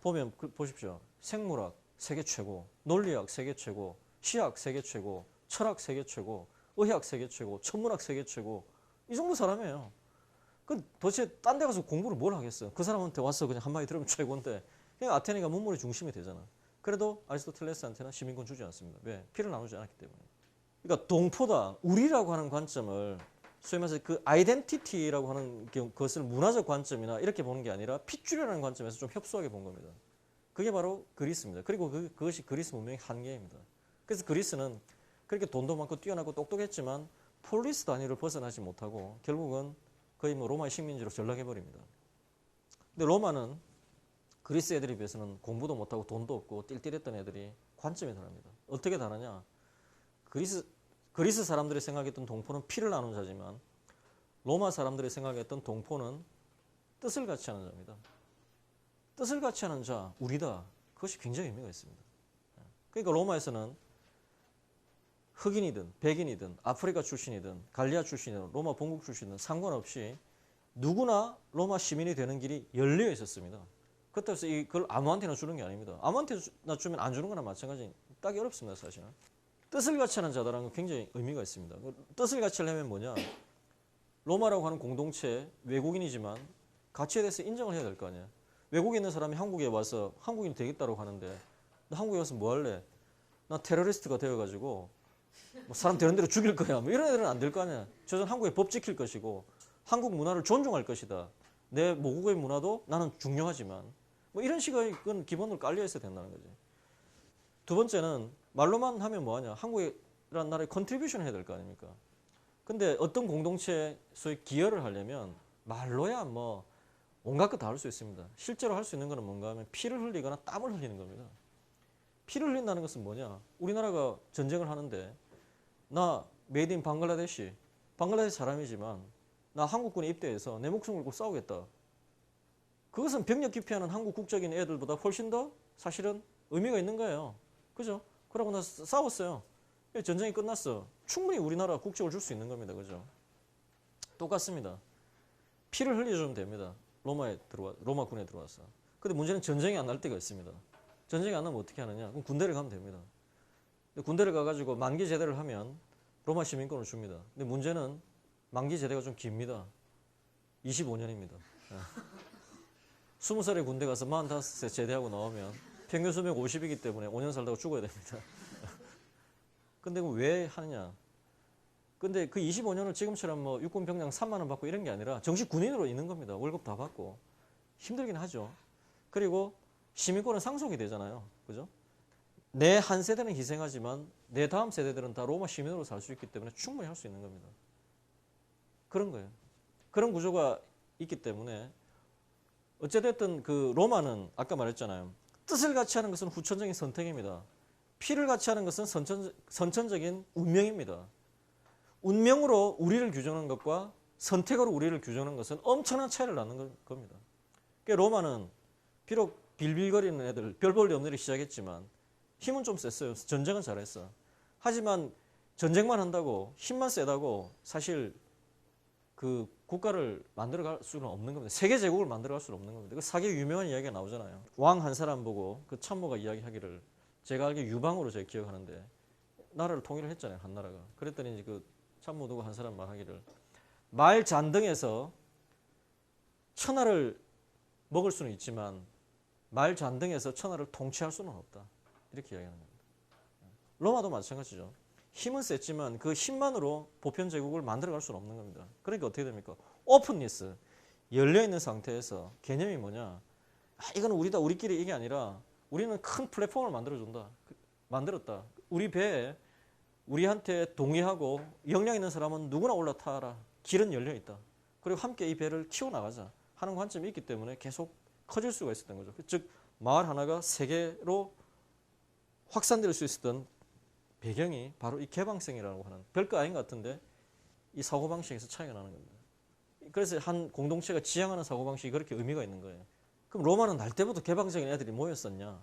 보면 보십시오. 생물학 세계 최고, 논리학 세계 최고, 시학 세계 최고, 철학 세계 최고, 의학 세계 최고, 천문학 세계 최고, 이 정도 사람이에요. 그 도대체 딴 데 가서 공부를 뭘 하겠어요? 그 사람한테 와서 그냥 한마디 들으면 최고인데, 그냥 아테네가 문물의 중심이 되잖아. 그래도 아리스토텔레스한테는 시민권 주지 않습니다. 왜? 피를 나누지 않았기 때문에. 그러니까 동포다, 우리라고 하는 관점을 소위 말해서 그 아이덴티티라고 하는 것을 문화적 관점이나 이렇게 보는 게 아니라 핏줄이라는 관점에서 좀 협소하게 본 겁니다. 그게 바로 그리스입니다. 그리고 그것이 그리스 문명의 한계입니다. 그래서 그리스는 그렇게 돈도 많고 뛰어나고 똑똑했지만 폴리스 단위를 벗어나지 못하고 결국은 거의 뭐 로마의 식민지로 전락해버립니다. 근데 로마는 그리스 애들에 비해서는 공부도 못하고 돈도 없고 띨띨했던 애들이 관점이 다릅니다. 어떻게 다르냐? 그리스 사람들이 생각했던 동포는 피를 나눈 자지만, 로마 사람들이 생각했던 동포는 뜻을 같이 하는 자입니다. 뜻을 같이 하는 자, 우리다. 그것이 굉장히 의미가 있습니다. 그러니까 로마에서는 흑인이든 백인이든 아프리카 출신이든 갈리아 출신이든 로마 본국 출신이든 상관없이 누구나 로마 시민이 되는 길이 열려 있었습니다. 그렇다고 해서 이걸 아무한테나 주는 게 아닙니다. 아무한테나 주면 안 주는 거나 마찬가지, 따기 어렵습니다. 사실은. 뜻을 같이 하는 자다라는 건 굉장히 의미가 있습니다. 뜻을 같이 하려면 뭐냐? 로마라고 하는 공동체, 외국인이지만 가치에 대해서 인정을 해야 될 거 아니야. 외국에 있는 사람이 한국에 와서 한국인이 되겠다고 하는데, 너 한국에 와서 뭐 할래? 나 테러리스트가 되어가지고 뭐 사람 되는 대로 죽일 거야. 뭐 이런 애들은 안 될 거 아니야. 저는 한국의 법 지킬 것이고 한국 문화를 존중할 것이다. 내 모국의 문화도 나는 중요하지만 뭐 이런 식의 그건 기본으로 깔려 있어야 된다는 거지. 두 번째는 말로만 하면 뭐하냐. 한국이라는 나라에 컨트리뷰션 해야 될 거 아닙니까? 근데 어떤 공동체에 소위 기여를 하려면 말로야 뭐 온갖 거 다 할 수 있습니다. 실제로 할 수 있는 거는 뭔가 하면 피를 흘리거나 땀을 흘리는 겁니다. 피를 흘린다는 것은 뭐냐. 우리나라가 전쟁을 하는데 나 메이드 인 방글라데시 사람이지만 나 한국군에 입대해서 내 목숨 걸고 싸우겠다. 그것은 병력 기피하는 한국 국적인 애들보다 훨씬 더 사실은 의미가 있는 거예요. 그죠? 그러고 나서 싸웠어요. 전쟁이 끝났어. 충분히 우리나라 국적을 줄 수 있는 겁니다. 그죠? 똑같습니다. 피를 흘려주면 됩니다. 로마 군에 들어와서. 근데 문제는 전쟁이 안 날 때가 있습니다. 전쟁이 안 나면 어떻게 하느냐? 그럼 군대를 가면 됩니다. 근데 군대를 가가지고 만기 제대를 하면 로마 시민권을 줍니다. 근데 문제는 만기 제대가 좀 깁니다. 25년입니다. 20살에 군대 가서 45세 제대하고 나오면 평균 수명 50이기 때문에 5년 살다가 죽어야 됩니다. 근데 왜 하느냐? 근데 그 25년을 지금처럼 뭐 육군 병장 3만 원 받고 이런 게 아니라 정식 군인으로 있는 겁니다. 월급 다 받고. 힘들긴 하죠. 그리고 시민권은 상속이 되잖아요. 그죠? 내 한 세대는 희생하지만 내 다음 세대들은 다 로마 시민으로 살 수 있기 때문에 충분히 할 수 있는 겁니다. 그런 거예요. 그런 구조가 있기 때문에 어찌됐든 그 로마는 아까 말했잖아요. 뜻을 같이 하는 것은 후천적인 선택입니다. 피를 같이 하는 것은 선천적인 운명입니다. 운명으로 우리를 규정하는 것과 선택으로 우리를 규정하는 것은 엄청난 차이를 낳는 겁니다. 그러니까 로마는 비록 빌빌거리는 애들, 별 볼 일 없는 일이 시작했지만 힘은 좀 셌어요. 전쟁은 잘했어. 하지만 전쟁만 한다고 힘만 세다고 사실 그 국가를 만들어갈 수는 없는 겁니다. 세계 제국을 만들어갈 수는 없는 겁니다. 그 사기 유명한 이야기가 나오잖아요. 왕 한 사람 보고 그 참모가 이야기하기를 제가 알기에 유방으로 제가 기억하는데 나라를 통일을 했잖아요. 한 나라가. 그랬더니 이제 그 참모 누구 한 사람 말하기를 말 잔등에서 천하를 먹을 수는 있지만 말 잔등에서 천하를 통치할 수는 없다. 이렇게 이야기하는 겁니다. 로마도 마찬가지죠. 힘은 셌지만 그 힘만으로 보편 제국을 만들어갈 수는 없는 겁니다. 그러니까 어떻게 됩니까? 오픈니스, 열려있는 상태에서 개념이 뭐냐? 이건 우리다, 우리끼리 이게 아니라 우리는 큰 플랫폼을 만들었다. 우리 배에 우리한테 동의하고 역량 있는 사람은 누구나 올라타라. 길은 열려있다. 그리고 함께 이 배를 키워나가자 하는 관점이 있기 때문에 계속 커질 수가 있었던 거죠. 즉 마을 하나가 세계로 확산될 수 있었던 배경이 바로 이 개방성이라고 하는 별거 아닌 것 같은데 이 사고방식에서 차이가 나는 겁니다. 그래서 한 공동체가 지향하는 사고방식이 그렇게 의미가 있는 거예요. 그럼 로마는 날 때부터 개방적인 애들이 모였었냐?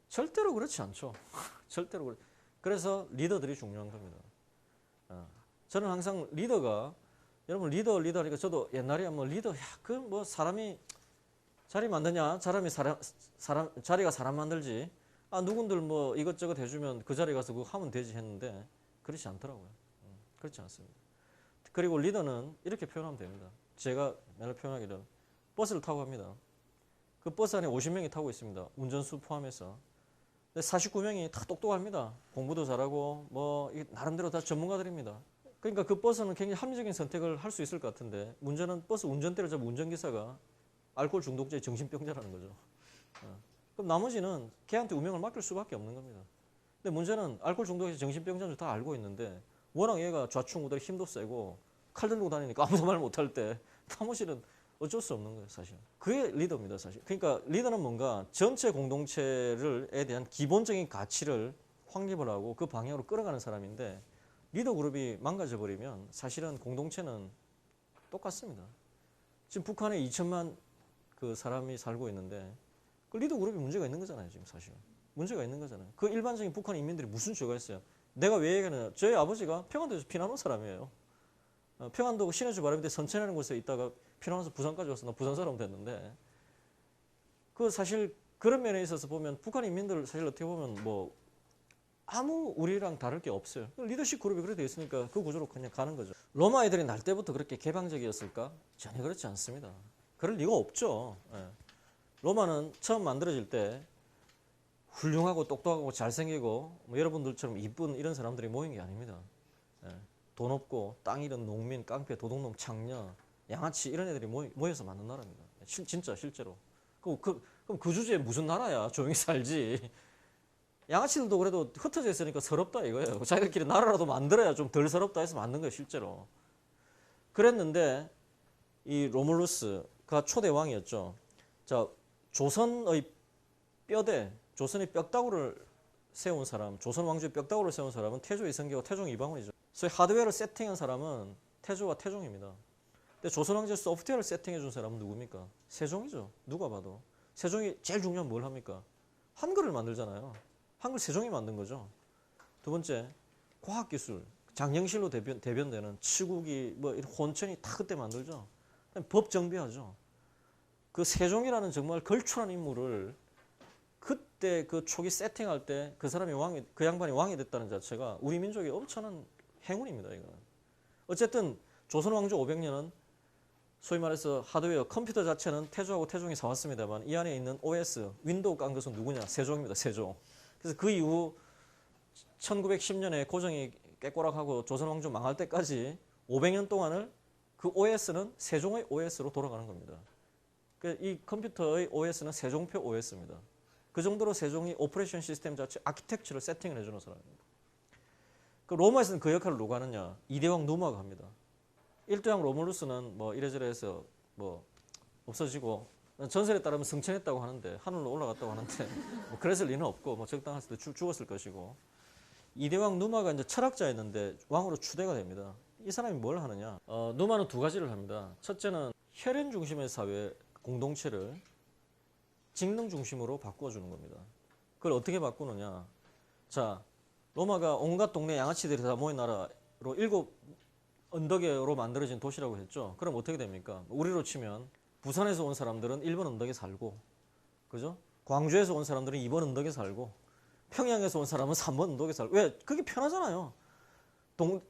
절대로 그렇지 않죠. 절대로 그래서 리더들이 중요한 겁니다. 저는 항상 리더가 여러분 리더니까 저도 옛날에 뭐 리더 그 뭐 사람이 자리 만드냐? 자리가 사람 만들지. 누군들 뭐 이것저것 해주면 그 자리에 가서 그거 하면 되지 했는데 그렇지 않더라고요. 그렇지 않습니다. 그리고 리더는 이렇게 표현하면 됩니다. 제가 맨날 표현하기를 버스를 타고 갑니다. 그 버스 안에 50명이 타고 있습니다. 운전수 포함해서. 근데 49명이 다 똑똑합니다. 공부도 잘하고 뭐 나름대로 다 전문가들입니다. 그러니까 그 버스는 굉장히 합리적인 선택을 할 수 있을 것 같은데 문제는 버스 운전대를 잡은 운전기사가 알코올 중독자의 정신병자라는 거죠. 그럼 나머지는 걔한테 운명을 맡길 수밖에 없는 겁니다. 근데 문제는 알코올 중독자의 정신병자인 줄 다 알고 있는데 워낙 얘가 좌충우돌 힘도 세고 칼 들고 다니니까 아무도 말 못할 때 나머지는 어쩔 수 없는 거예요, 사실. 그게 리더입니다, 사실. 그러니까 리더는 뭔가 전체 공동체에 대한 기본적인 가치를 확립을 하고 그 방향으로 끌어가는 사람인데 리더 그룹이 망가져버리면 사실은 공동체는 똑같습니다. 지금 북한에 2천만 그 사람이 살고 있는데 그 리더 그룹이 문제가 있는 거잖아요, 지금 사실. 문제가 있는 거잖아요. 그 일반적인 북한 인민들이 무슨 죄가 있어요? 내가 왜 얘기하느냐. 저희 아버지가 평안도에서 피난 온 사람이에요. 평안도 신해주 바람인데 선천이라는 곳에 있다가 피난 와서 부산까지 와서 나 부산 사람 됐는데 그 사실 그런 면에 있어서 보면 북한 인민들 사실 어떻게 보면 뭐 아무 우리랑 다를 게 없어요. 리더십 그룹이 그렇게 되어 있으니까 그 구조로 그냥 가는 거죠. 로마 애들이 날 때부터 그렇게 개방적이었을까? 전혀 그렇지 않습니다. 그럴 리가 없죠. 로마는 처음 만들어질 때 훌륭하고 똑똑하고 잘생기고 뭐 여러분들처럼 이쁜 이런 사람들이 모인 게 아닙니다. 돈 없고 땅 잃은 농민, 깡패, 도둑놈, 창녀 양아치 이런 애들이 모여서 만든 나라입니다. 진짜 실제로. 그럼 그 주제에 무슨 나라야? 조용히 살지. 양아치들도 그래도 흩어져 있으니까 서럽다 이거예요. 자기들끼리 나라라도 만들어야 좀 덜 서럽다 해서 만든 거예요, 실제로. 그랬는데 이 로물루스가 초대 왕이었죠. 자, 조선의 뼈대, 조선의 뼈다구를 세운 사람, 조선 왕조의 뼈다구를 세운 사람은 태조 이성계와 태종 이방원이죠. 소위 하드웨어를 세팅한 사람은 태조와 태종입니다. 근데 조선 왕조의 소프트웨어를 세팅해 준 사람은 누굽니까? 세종이죠. 누가 봐도. 세종이 제일 중요한 뭘 합니까? 한글을 만들잖아요. 한글 세종이 만든 거죠. 두 번째, 과학기술. 장영실로 대변되는 치국이 뭐 혼천이 다 그때 만들죠. 법 정비하죠. 그 세종이라는 정말 걸출한 인물을 그때 그 초기 세팅할 때 그 사람이 그 양반이 왕이 됐다는 자체가 우리 민족의 엄청난 행운입니다. 이거는. 어쨌든 조선 왕조 500년은 소위 말해서 하드웨어 컴퓨터 자체는 태조하고 태종이 사왔습니다만 이 안에 있는 OS 윈도우 깐 것은 누구냐? 세종입니다. 세종. 그래서 그 이후 1910년에 고정이 깨꼬락하고 조선 왕조 망할 때까지 500년 동안을 그 OS는 세종의 OS로 돌아가는 겁니다. 이 컴퓨터의 OS는 세종표 OS입니다. 그 정도로 세종이 오퍼레이션 시스템 자체 아키텍처를 세팅을 해주는 사람입니다. 그 로마에서는 그 역할을 누가 하느냐? 이대왕 누마가 합니다. 일대왕 로물루스는 뭐 이래저래 해서 뭐 없어지고 전설에 따르면 승천했다고 하는데 하늘로 올라갔다고 하는데 뭐 그랬을 리는 없고 뭐 적당했을 때 죽었을 것이고 이대왕 누마가 이제 철학자였는데 왕으로 추대가 됩니다. 이 사람이 뭘 하느냐? 누마는 두 가지를 합니다. 첫째는 혈연 중심의 사회 공동체를 직능 중심으로 바꿔주는 겁니다. 그걸 어떻게 바꾸느냐? 자, 로마가 온갖 동네 양아치들이 다 모인 나라로 7 언덕으로 만들어진 도시라고 했죠. 그럼 어떻게 됩니까? 우리로 치면 부산에서 온 사람들은 1번 언덕에 살고, 그죠? 광주에서 온 사람들은 2번 언덕에 살고, 평양에서 온 사람은 3번 언덕에 살고. 왜? 그게 편하잖아요.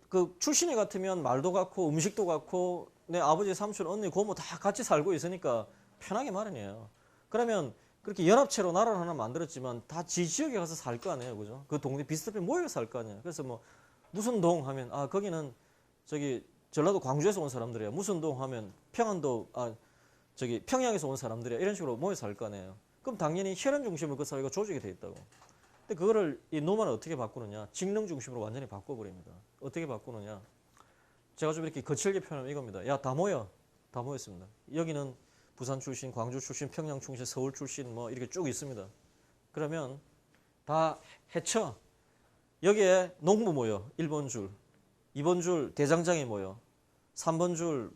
그 출신이 같으면 말도 같고 음식도 같고 내 아버지, 삼촌, 언니, 고모 다 같이 살고 있으니까 편하게 마련이에요. 그러면 그렇게 연합체로 나라를 하나 만들었지만 다 지 지역에 가서 살 거 아니에요, 그죠? 그 동네 비슷하게 모여 살 거 아니에요. 그래서 뭐 무슨 동 하면 거기는 저기 전라도 광주에서 온 사람들이야. 무슨 동 하면 평안도 저기 평양에서 온 사람들이야. 이런 식으로 모여 살 거 아니에요. 그럼 당연히 혈연 중심으로 그 사회가 조직이 돼 있다고. 근데 그거를 이 노마는 어떻게 바꾸느냐? 직능 중심으로 완전히 바꿔버립니다. 어떻게 바꾸느냐? 제가 좀 이렇게 거칠게 표현하면 이겁니다. 야, 다 모여. 다 모였습니다. 여기는 부산 출신, 광주 출신, 평양 출신, 서울 출신 뭐 이렇게 쭉 있습니다. 그러면 다 해쳐. 여기에 농부 모여. 1번 줄. 2번 줄 대장장이 모여. 3번 줄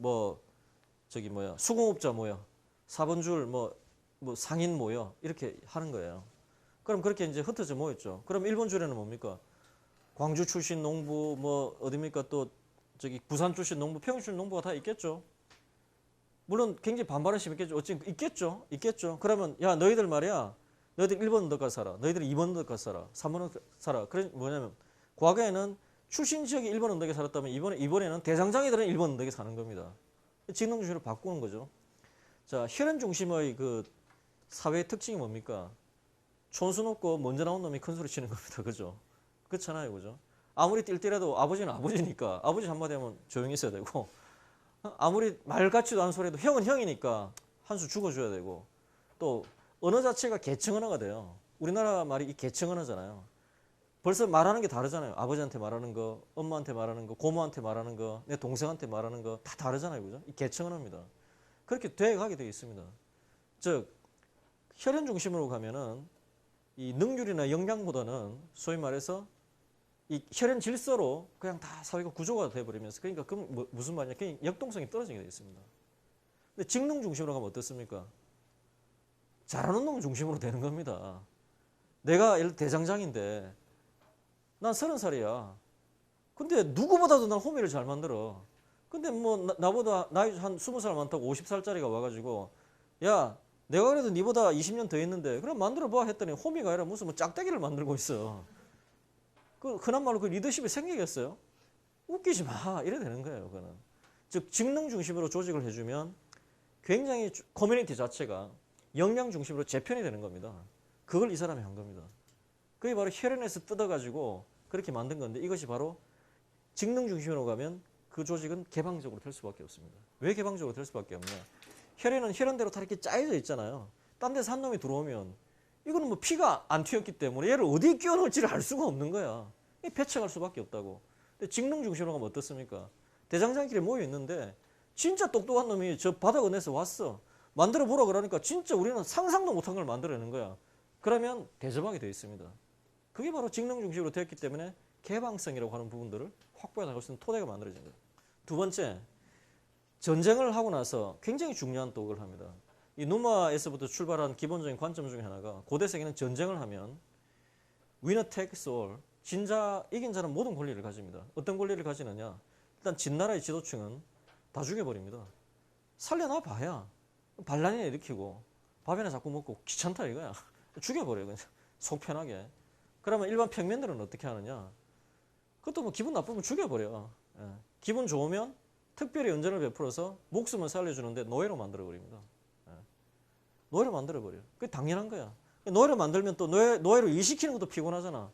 수공업자 모여. 4번 줄 상인 모여. 이렇게 하는 거예요. 그럼 그렇게 이제 흩어져 모였죠. 그럼 1번 줄에는 뭡니까? 광주 출신 농부 어디입니까? 또 저기 부산 출신 농부, 평양 출신 농부가 다 있겠죠. 물론 굉장히 반발을 심했겠죠. 어찌 있겠죠. 있겠죠. 그러면 야, 너희들 말이야. 너희들 1번 언덕 가서 살아. 너희들 2번 언덕 가서 살아. 3번 언덕 살아. 그래 뭐냐면 과거에는 출신 지역이 1번 언덕에 살았다면 이번에는 대장장이들은 1번 언덕에 사는 겁니다. 직능 중심으로 바꾸는 거죠. 자, 혈연 중심의 그 사회의 특징이 뭡니까? 촌수 높고 먼저 나온 놈이 큰 소리 치는 겁니다. 그죠? 그렇잖아요. 그죠? 아무리 띨띨해도 아버지는 아버지니까 아버지 한마디 하면 조용히 있어야 되고 아무리 말 같지도 않은 소리 해도 형은 형이니까 한 수 죽어줘야 되고 또 언어 자체가 계층 언어가 돼요. 우리나라 말이 이 계층 언어잖아요. 벌써 말하는 게 다르잖아요. 아버지한테 말하는 거, 엄마한테 말하는 거, 고모한테 말하는 거, 내 동생한테 말하는 거 다 다르잖아요. 그죠? 이 계층 언어입니다. 그렇게 돼가게 되어 있습니다. 즉 혈연 중심으로 가면은 이 능률이나 역량보다는 소위 말해서 이 혈연 질서로 그냥 다 사회가 구조가 돼버리면서 그러니까 무슨 말이냐? 그냥 역동성이 떨어지게 되어 있습니다. 근데 직능 중심으로 가면 어떻습니까? 잘하는 놈 중심으로 되는 겁니다. 내가 대장장인데 난 30살이야. 근데 누구보다도 난 호미를 잘 만들어. 근데 뭐 나보다 나이 한 20살 많다고 50살짜리가 와가지고 야, 내가 그래도 니보다 20년 더 했는데 그럼 만들어봐 했더니 호미가 아니라 무슨 짝대기를 만들고 있어. 흔한 말로 그 리더십이 생기겠어요? 웃기지 마. 이래 되는 거예요. 그거는. 즉 직능 중심으로 조직을 해주면 굉장히 커뮤니티 자체가 역량 중심으로 재편이 되는 겁니다. 그걸 이 사람이 한 겁니다. 그게 바로 혈연에서 뜯어가지고 그렇게 만든 건데 이것이 바로 직능 중심으로 가면 그 조직은 개방적으로 될 수밖에 없습니다. 왜 개방적으로 될 수밖에 없냐? 혈액은 혈흔대로 다 이렇게 짜여져 있잖아요. 딴 데서 한 놈이 들어오면 이거는 뭐 피가 안 튀었기 때문에 얘를 어디에 끼워 넣을지를 알 수가 없는 거야. 배척할 수밖에 없다고. 근데 직능 중심으로 가면 어떻습니까? 대장장끼리 모여 있는데 진짜 똑똑한 놈이 저 바다건너에서 왔어. 만들어 보라 그러니까 진짜 우리는 상상도 못한 걸 만들어내는 거야. 그러면 대접하게 되어 있습니다. 그게 바로 직능 중심으로 되었기 때문에 개방성이라고 하는 부분들을 확보해 나갈 수 있는 토대가 만들어진 거예요. 두 번째, 전쟁을 하고 나서 굉장히 중요한 독을 합니다. 이 누마에서부터 출발한 기본적인 관점 중에 하나가 고대 세계는 전쟁을 하면 winner takes all, 진자 이긴 자는 모든 권리를 가집니다. 어떤 권리를 가지느냐? 일단 진나라의 지도층은 다 죽여버립니다. 살려놔 봐야 반란이나 일으키고 밥이나 자꾸 먹고 귀찮다 이거야. 죽여버려요 그냥 속 편하게. 그러면 일반 평민들은 어떻게 하느냐? 그것도 뭐 기분 나쁘면 죽여버려. 예. 기분 좋으면 특별히 연전을 베풀어서 목숨을 살려주는데 노예로 만들어버립니다. 예. 노예로 만들어버려요. 그게 당연한 거야. 노예로 만들면 또 노예로 일시키는 것도 피곤하잖아.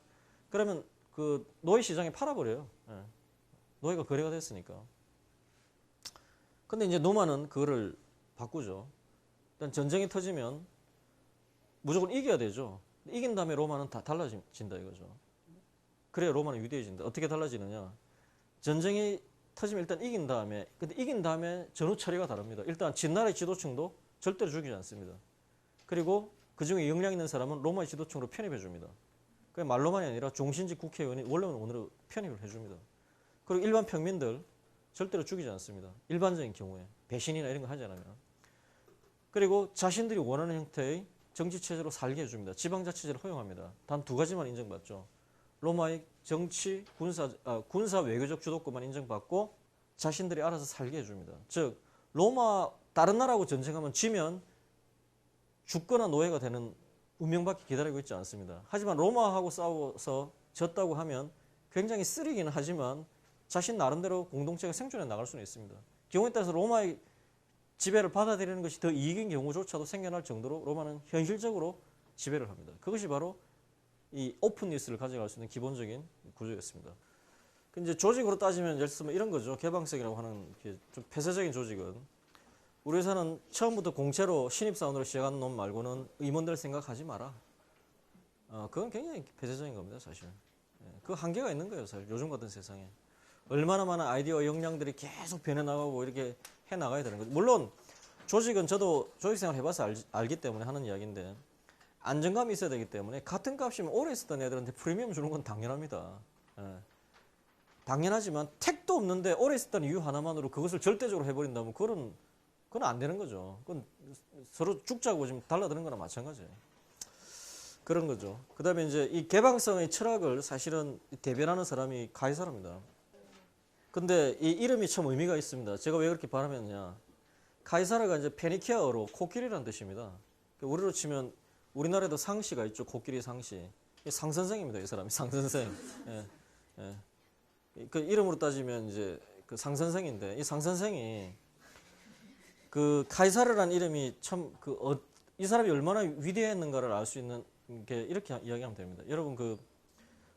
그러면 그 노예 시장에 팔아버려요. 예. 노예가 거래가 됐으니까. 근데 이제 노마는 그거를 바꾸죠. 일단 전쟁이 터지면 무조건 이겨야 되죠. 이긴 다음에 로마는 다 달라진다 이거죠. 그래야 로마는 위대해진다. 어떻게 달라지느냐? 전쟁이 터지면 일단 이긴 다음에, 근데 이긴 다음에 전후 처리가 다릅니다. 일단 진나라의 지도층도 절대로 죽이지 않습니다. 그리고 그 중에 역량 있는 사람은 로마의 지도층으로 편입해 줍니다. 그게 말로만이 아니라 종신직 국회의원이 원로는 오늘은 편입을 해줍니다. 그리고 일반 평민들 절대로 죽이지 않습니다. 일반적인 경우에 배신이나 이런 거 하지 않으면. 그리고 자신들이 원하는 형태의 정치체제로 살게 해줍니다. 지방자치제를 허용합니다. 단 두 가지만 인정받죠. 로마의 정치, 군사 외교적 주도권만 인정받고 자신들이 알아서 살게 해줍니다. 즉 로마 다른 나라하고 전쟁하면 지면 죽거나 노예가 되는 운명밖에 기다리고 있지 않습니다. 하지만 로마하고 싸워서 졌다고 하면 굉장히 쓰리기는 하지만 자신 나름대로 공동체가 생존해 나갈 수는 있습니다. 경우에 따라서 로마의 지배를 받아들이는 것이 더 이익인 경우조차도 생겨날 정도로 로마는 현실적으로 지배를 합니다. 그것이 바로 이 오픈니스를 가져갈 수 있는 기본적인 구조였습니다. 이제 조직으로 따지면 예를 들면 이런 거죠. 개방성이라고 하는 좀 폐쇄적인 조직은 우리 회사는 처음부터 공채로 신입사원으로 시작한 놈 말고는 임원들 생각하지 마라. 그건 굉장히 폐쇄적인 겁니다, 사실. 그 한계가 있는 거예요, 사실. 요즘 같은 세상에. 얼마나 많은 아이디어 역량들이 계속 변해나가고 이렇게 해나가야 되는 거죠. 물론 조직은 저도 조직생활 해봐서 알기 때문에 하는 이야기인데 안정감이 있어야 되기 때문에 같은 값이면 오래 쓰던 애들한테 프리미엄 주는 건 당연합니다. 당연하지만 택도 없는데 오래 쓰던 이유 하나만으로 그것을 절대적으로 해버린다면 그건 안 되는 거죠. 그건 서로 죽자고 지금 달라드는 거나 마찬가지예요. 그런 거죠. 그 다음에 이제 이 개방성의 철학을 사실은 대변하는 사람이 가이사르입니다. 근데 이 이름이 참 의미가 있습니다. 제가 왜 그렇게 발음했느냐. 가이사르가 이제 페니키아어로 코끼리라는 뜻입니다. 우리로 치면 우리나라에도 상시가 있죠. 코끼리 상시. 상선생입니다. 이 사람이 상선생. 예, 예. 그 이름으로 따지면 이제 그 상선생인데 이 상선생이 그 카이사르라는 이름이 참 이 사람이 얼마나 위대했는가를 알 수 있는 게 이렇게 이야기하면 됩니다. 여러분 그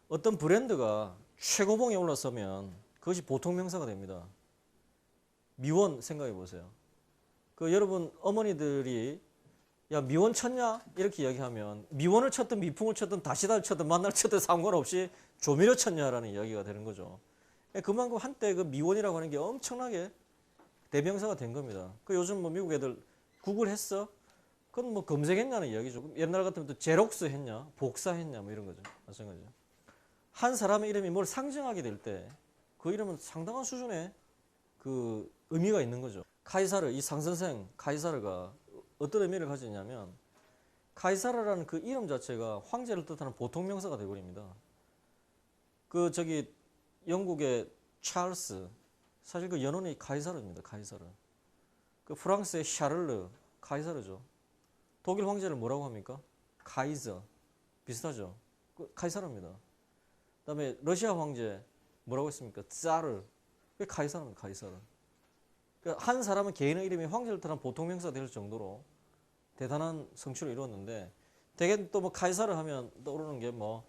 어떤 브랜드가 최고봉에 올라서면 그것이 보통 명사가 됩니다. 미원 생각해 보세요. 그 여러분 어머니들이 야 미원 쳤냐? 이렇게 이야기하면 미원을 쳤든 미풍을 쳤든 다시다를 쳤든 만날 쳤든 상관없이 조미료 쳤냐라는 이야기가 되는 거죠. 그만큼 한때 그 미원이라고 하는 게 엄청나게 대명사가 된 겁니다. 그 요즘 뭐 미국 애들 구글 했어? 그건 뭐 검색했냐는 이야기죠. 옛날 같으면 또 제록스 했냐? 복사했냐? 뭐 이런 거죠. 마찬가지죠. 한 사람의 이름이 뭘 상징하게 될 때 그 이름은 상당한 수준의 그 의미가 있는 거죠. 카이사르, 이 상선생 카이사르가 어떤 의미를 가지냐면 카이사르라는 그 이름 자체가 황제를 뜻하는 보통 명사가 되어버립니다. 그 저기 영국의 찰스, 사실 그 연원이 카이사르입니다. 카이사르. 그 프랑스의 샤를르, 카이사르죠. 독일 황제를 뭐라고 합니까? 카이저. 비슷하죠. 그 카이사르입니다. 그다음에 러시아 황제 뭐라고 했습니까? 짜르. 그 카이사르입니다. 카이사르. 그러니까 한 사람은 개인의 이름이 황제를 뜻하는 보통 명사가 될 정도로 대단한 성취를 이루었는데 대개 또 뭐 카이사르 하면 떠오르는 게 뭐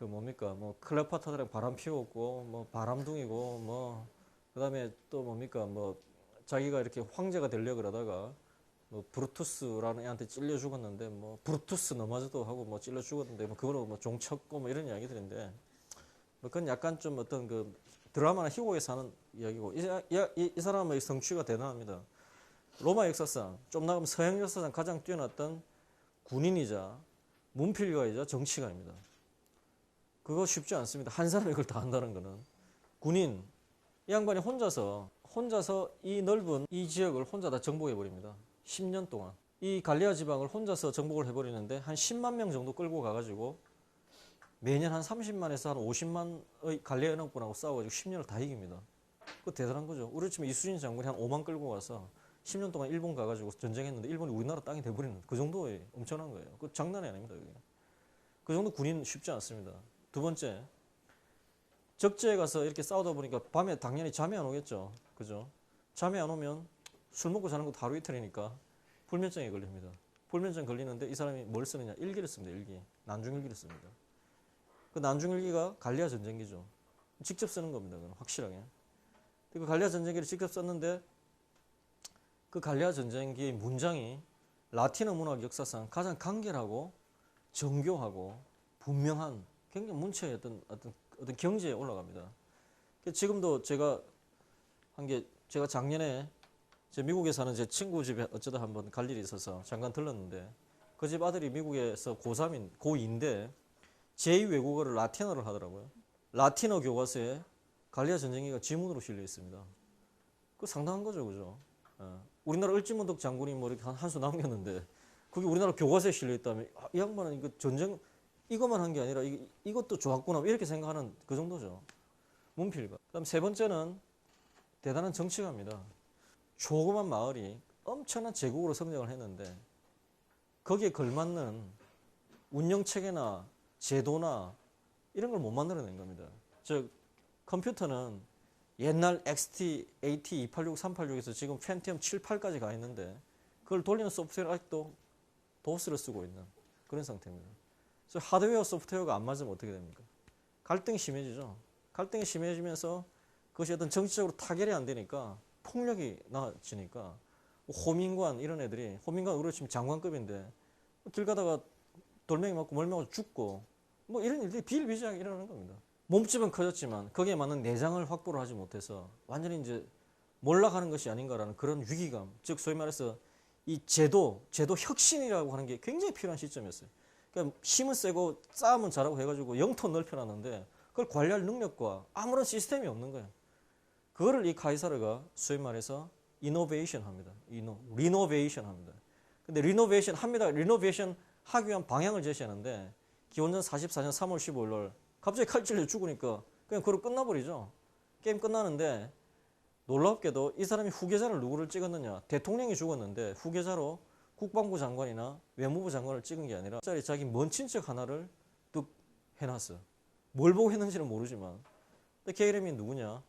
그 뭡니까? 뭐 클레오파트라랑 바람 피웠고 뭐 바람둥이고 뭐 그다음에 또 뭡니까 뭐 자기가 이렇게 황제가 되려 그러다가 뭐 브루투스라는 애한테 찔려 죽었는데 뭐 브루투스 너마저도 하고 뭐 찔려 죽었는데 뭐 그거로 뭐 종쳤고 뭐 이런 이야기들인데 뭐 그건 약간 좀 어떤 그 드라마나 희곡에서 하는 이야기고 이 사람의 성취가 대단합니다. 로마 역사상 좀 나가면 서양 역사상 가장 뛰어났던 군인이자 문필가이자 정치가입니다. 그거 쉽지 않습니다. 한 사람이 그걸 다 한다는 거는. 군인, 이 양반이 혼자서 이 넓은 이 지역을 혼자 다 정복해 버립니다. 10년 동안. 이 갈리아 지방을 혼자서 정복을 해버리는데 한 10만 명 정도 끌고 가가지고 매년 한 30만에서 한 50만의 갈리아 연합군하고 싸워가지고 10년을 다 이깁니다. 그거 대단한 거죠. 우리 치면 이수진 장군이 한 5만 끌고 가서 10년 동안 일본 가가지고 전쟁했는데 일본이 우리나라 땅이 돼버리는 그 정도의 엄청난 거예요. 그 장난이 아닙니다. 여기. 그 정도 군인 쉽지 않습니다. 두 번째, 적지에 가서 이렇게 싸우다 보니까 밤에 당연히 잠이 안 오겠죠. 그죠? 잠이 안 오면 술 먹고 자는 것도 하루 이틀이니까 불면증에 걸립니다. 불면증 걸리는데 이 사람이 뭘 쓰느냐? 일기를 씁니다. 일기. 난중일기를 씁니다. 그 난중일기가 갈리아 전쟁기죠. 직접 쓰는 겁니다. 그건 확실하게. 그 갈리아 전쟁기를 직접 썼는데 그 갈리아 전쟁기의 문장이 라틴어 문학 역사상 가장 간결하고 정교하고 분명한 굉장히 문체의 어떤 경지에 올라갑니다. 지금도 제가 한 게 제가 작년에 제 미국에 사는 제 친구 집에 어쩌다 한번 갈 일이 있어서 잠깐 들렀는데 그 집 아들이 미국에서 고3인 고2인데 제2 외국어를 라틴어를 하더라고요. 라틴어 교과서에 갈리아 전쟁기가 지문으로 실려 있습니다. 그 상당한 거죠, 그죠? 우리나라 을지문덕 장군이 뭐 이렇게 한 수 남겼는데 그게 우리나라 교과서에 실려 있다면 이 양반은 이거 전쟁 이것만 한 게 아니라 이것도 좋았구나 이렇게 생각하는 그 정도죠. 문필가. 그다음 세 번째는 대단한 정치가입니다. 조그만 마을이 엄청난 제국으로 성장을 했는데 거기에 걸맞는 운영체계나 제도나 이런 걸 못 만들어낸 겁니다. 즉 컴퓨터는 옛날 XT, AT, 286, 386에서 지금 펜티엄 7, 8까지 가 있는데 그걸 돌리는 소프트웨어를 아직도 도스를 쓰고 있는 그런 상태입니다. 그래서 하드웨어, 소프트웨어가 안 맞으면 어떻게 됩니까? 갈등이 심해지죠. 갈등이 심해지면서 그것이 어떤 정치적으로 타결이 안 되니까 폭력이 나아지니까 호민관 이런 애들이 호민관 우리 지금 장관급인데 길 가다가 돌멩이 맞고 멀 맞고 죽고 뭐 이런 일들이 비일비재하게 일어나는 겁니다. 몸집은 커졌지만 거기에 맞는 내장을 확보를 하지 못해서 완전히 이제 몰락하는 것이 아닌가라는 그런 위기감, 즉 소위 말해서 이 제도 혁신이라고 하는 게 굉장히 필요한 시점이었어요. 그러니까 힘은 세고 싸움은 잘하고 해가지고 영토 넓혀놨는데 그걸 관리할 능력과 아무런 시스템이 없는 거예요. 그거를 이 카이사르가 소위 말해서 이노베이션 합니다. 리노베이션 합니다. 근데 리노베이션 합니다. 리노베이션 하기 위한 방향을 제시하는데 기원전 44년 3월 15일 날 갑자기 칼질려 죽으니까 그냥 그로 끝나버리죠. 게임 끝나는데 놀랍게도 이 사람이 후계자를 누구를 찍었느냐. 대통령이 죽었는데 후계자로 국방부 장관이나 외무부 장관을 찍은 게 아니라 자기 먼 친척 하나를 뚝 해놨어요. 뭘 보고 했는지는 모르지만 근데 걔 이름이 누구냐.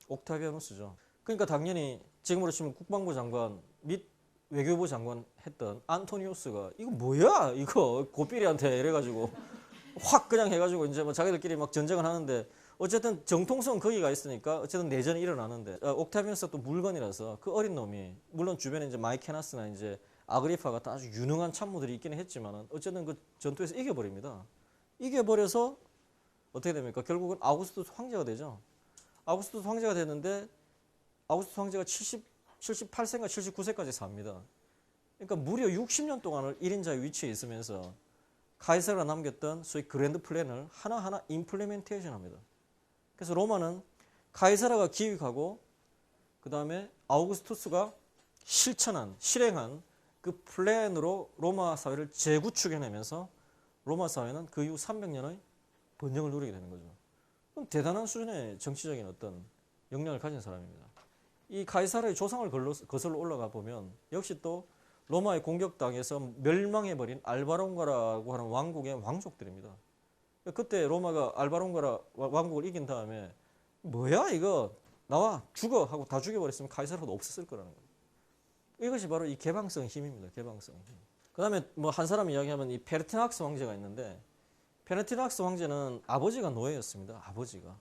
옥타비아누스죠. 그러니까 당연히 지금으로 치면 국방부 장관 및 외교부 장관 했던 안토니우스가 이거 뭐야 이거 고삐리한테 이래가지고 확 그냥 해가지고 이제 뭐 자기들끼리 막 전쟁을 하는데 어쨌든 정통성 거기가 있으니까 어쨌든 내전이 일어나는데 옥타비아누스가 또 물건이라서 그 어린 놈이 물론 주변에 이제 마이케나스나 이제 아그리파 같은 아주 유능한 참모들이 있기는 했지만은 어쨌든 그 전투에서 이겨버립니다. 이겨버려서 어떻게 됩니까? 결국은 아우구스투스 황제가 되죠. 아우구스투스 황제가 됐는데 아우구스투스 황제가 78세인가 79세까지 삽니다. 그러니까 무려 60년 동안을 1인자의 위치에 있으면서 카이사르가 남겼던 소위 그랜드 플랜을 하나하나 임플리멘테이션 합니다. 그래서 로마는 카이사르가 기획하고 그 다음에 아우구스투스가 실행한 그 플랜으로 로마 사회를 재구축해내면서 로마 사회는 그 이후 300년의 번영을 누리게 되는 거죠. 그럼 대단한 수준의 정치적인 어떤 역량을 가진 사람입니다. 이 카이사르의 조상을 거슬러 올라가 보면 역시 또 로마의 공격당해서 멸망해버린 알바론가라고 하는 왕국의 왕족들입니다. 그때 로마가 알바론가라 왕국을 이긴 다음에 뭐야 이거 나와 죽어 하고 다 죽여버렸으면 카이사르도 없었을 거라는 거예요. 이것이 바로 이 개방성 힘입니다. 개방성 힘. 그 다음에 뭐 한 사람 이야기하면 이 페르티낙스 황제가 있는데 페르티낙스 황제는 아버지가 노예였습니다. 아버지가.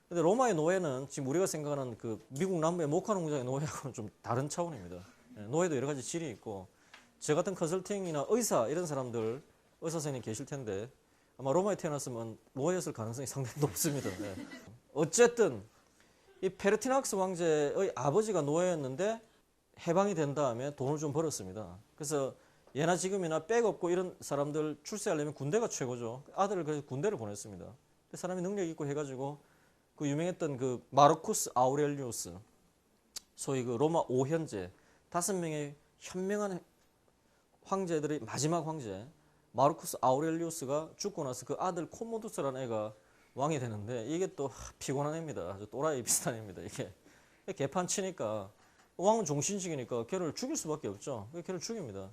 근데 로마의 노예는 지금 우리가 생각하는 그 미국 남부의 목화 농장의 노예하고는 좀 다른 차원입니다. 노예도 여러 가지 질이 있고, 저 같은 컨설팅이나 의사 이런 사람들, 의사 선생님 계실 텐데 아마 로마에 태어났으면 노예였을 가능성이 상당히 높습니다. 네. 어쨌든 이 페르티낙스 황제의 아버지가 노예였는데 해방이 된 다음에 돈을 좀 벌었습니다. 그래서 예나 지금이나 백 없고 이런 사람들 출세하려면 군대가 최고죠. 아들을 그래서 군대를 보냈습니다. 그 사람이 능력 있고 해가지고 그 유명했던 그 마르쿠스 아우렐리우스, 소위 그 로마 5현제 5명의 현명한 황제들의 마지막 황제 마르쿠스 아우렐리우스가 죽고 나서 그 아들 코모두스라는 애가 왕이 되는데, 이게 또 피곤한 애입니다. 아주 또라이 비슷한 애입니다. 이게 개판 치니까 왕은 종신직이니까 걔를 죽일 수밖에 없죠. 걔를 죽입니다.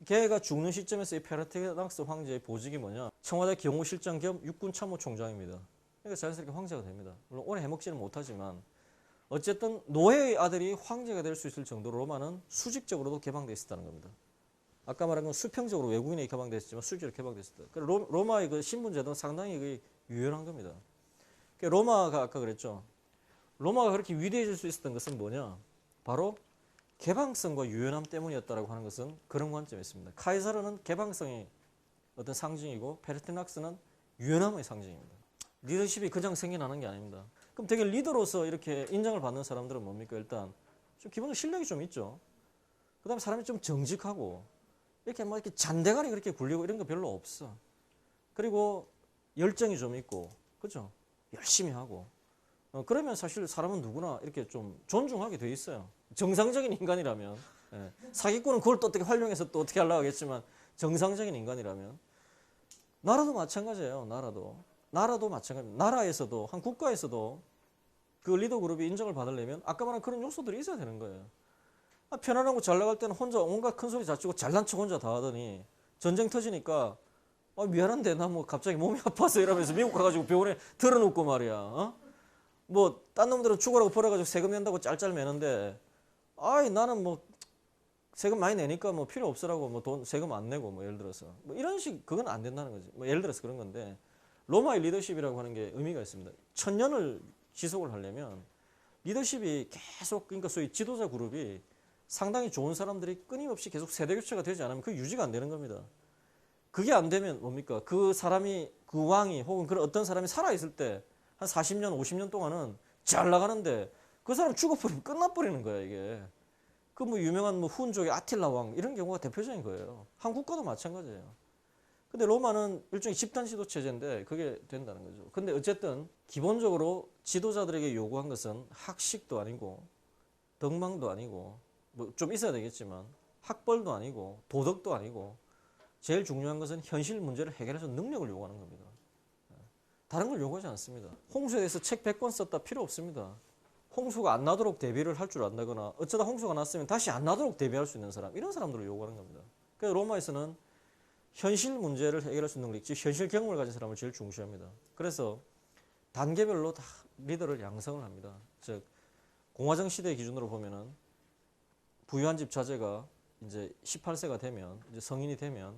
걔가 죽는 시점에서 이 페르티낙스 황제의 보직이 뭐냐? 청와대 경호실장 겸 육군 참모총장입니다. 그러니까 자연스럽게 황제가 됩니다. 물론 오래 해먹지는 못하지만 어쨌든 노예의 아들이 황제가 될 수 있을 정도로 로마는 수직적으로도 개방되어 있었다는 겁니다. 아까 말한 건 수평적으로 외국인이 개방되어 있었지만 수직적으로 개방되어 있었다. 로마의 그 신분제도는 상당히 유연한 겁니다. 로마가 아까 그랬죠. 로마가 그렇게 위대해질 수 있었던 것은 뭐냐? 바로 개방성과 유연함 때문이었다고 하는 것은 그런 관점이 있습니다. 카이사르는 개방성의 어떤 상징이고 페르티낙스는 유연함의 상징입니다. 리더십이 그냥 생겨나는 게 아닙니다. 그럼 되게 리더로서 이렇게 인정을 받는 사람들은 뭡니까? 일단 좀 기본적으로 실력이 좀 있죠. 그 다음에 사람이 좀 정직하고 이렇게 막 이렇게 잔대가리 그렇게 굴리고 이런 거 별로 없어. 그리고 열정이 좀 있고, 그죠? 열심히 하고. 그러면 사실 사람은 누구나 이렇게 좀 존중하게 돼 있어요. 정상적인 인간이라면. 예. 사기꾼은 그걸 또 어떻게 활용해서 또 어떻게 하려고 하겠지만 정상적인 인간이라면. 나라도 마찬가지예요. 나라도 마찬가지입니다. 나라에서도 한 국가에서도 그 리더 그룹이 인정을 받으려면 아까 말한 그런 요소들이 있어야 되는 거예요. 편안하고 잘 나갈 때는 혼자 온갖 큰 소리 자치고 잘난 척 혼자 다 하더니 전쟁 터지니까 미안한데 나 뭐 갑자기 몸이 아파서 이러면서 미국 가가지고 병원에 들어눕고 말이야. 뭐 딴 놈들은 죽으라고 벌어가지고 세금 낸다고 짤짤 매는데 나는 뭐 세금 많이 내니까 뭐 필요 없으라고 뭐 돈 세금 안 내고 뭐 예를 들어서 뭐 이런 식 그건 안 된다는 거지. 뭐 예를 들어서 그런 건데 로마의 리더십이라고 하는 게 의미가 있습니다. 1000년을 지속을 하려면 리더십이 계속, 그러니까 소위 지도자 그룹이 상당히 좋은 사람들이 끊임없이 계속 세대 교체가 되지 않으면 그 유지가 안 되는 겁니다. 그게 안 되면 뭡니까? 그 사람이, 그 왕이 혹은 그런 어떤 사람이 살아있을 때 한 40년, 50년 동안은 잘 나가는데 그 사람 죽어버리면 끝나버리는 거야, 이게. 그 뭐 유명한 뭐 훈족의 아틸라 왕 이런 경우가 대표적인 거예요. 한국과도 마찬가지예요. 근데 로마는 일종의 집단 지도 체제인데 그게 된다는 거죠. 근데 어쨌든 기본적으로 지도자들에게 요구한 것은 학식도 아니고 덕망도 아니고 뭐 좀 있어야 되겠지만 학벌도 아니고 도덕도 아니고 제일 중요한 것은 현실 문제를 해결해서 능력을 요구하는 겁니다. 다른 걸 요구하지 않습니다. 홍수에 대해서 책 100권 썼다 필요 없습니다. 홍수가 안 나도록 대비를 할 줄 안다거나 어쩌다 홍수가 났으면 다시 안 나도록 대비할 수 있는 사람, 이런 사람들을 요구하는 겁니다. 그래서 로마에서는 현실 문제를 해결할 수 있는 능력, 즉 현실 경험을 가진 사람을 제일 중시합니다. 그래서 단계별로 다 리더를 양성을 합니다. 즉 공화정 시대 기준으로 보면은 부유한 집 자제가 이제 18세가 되면, 이제 성인이 되면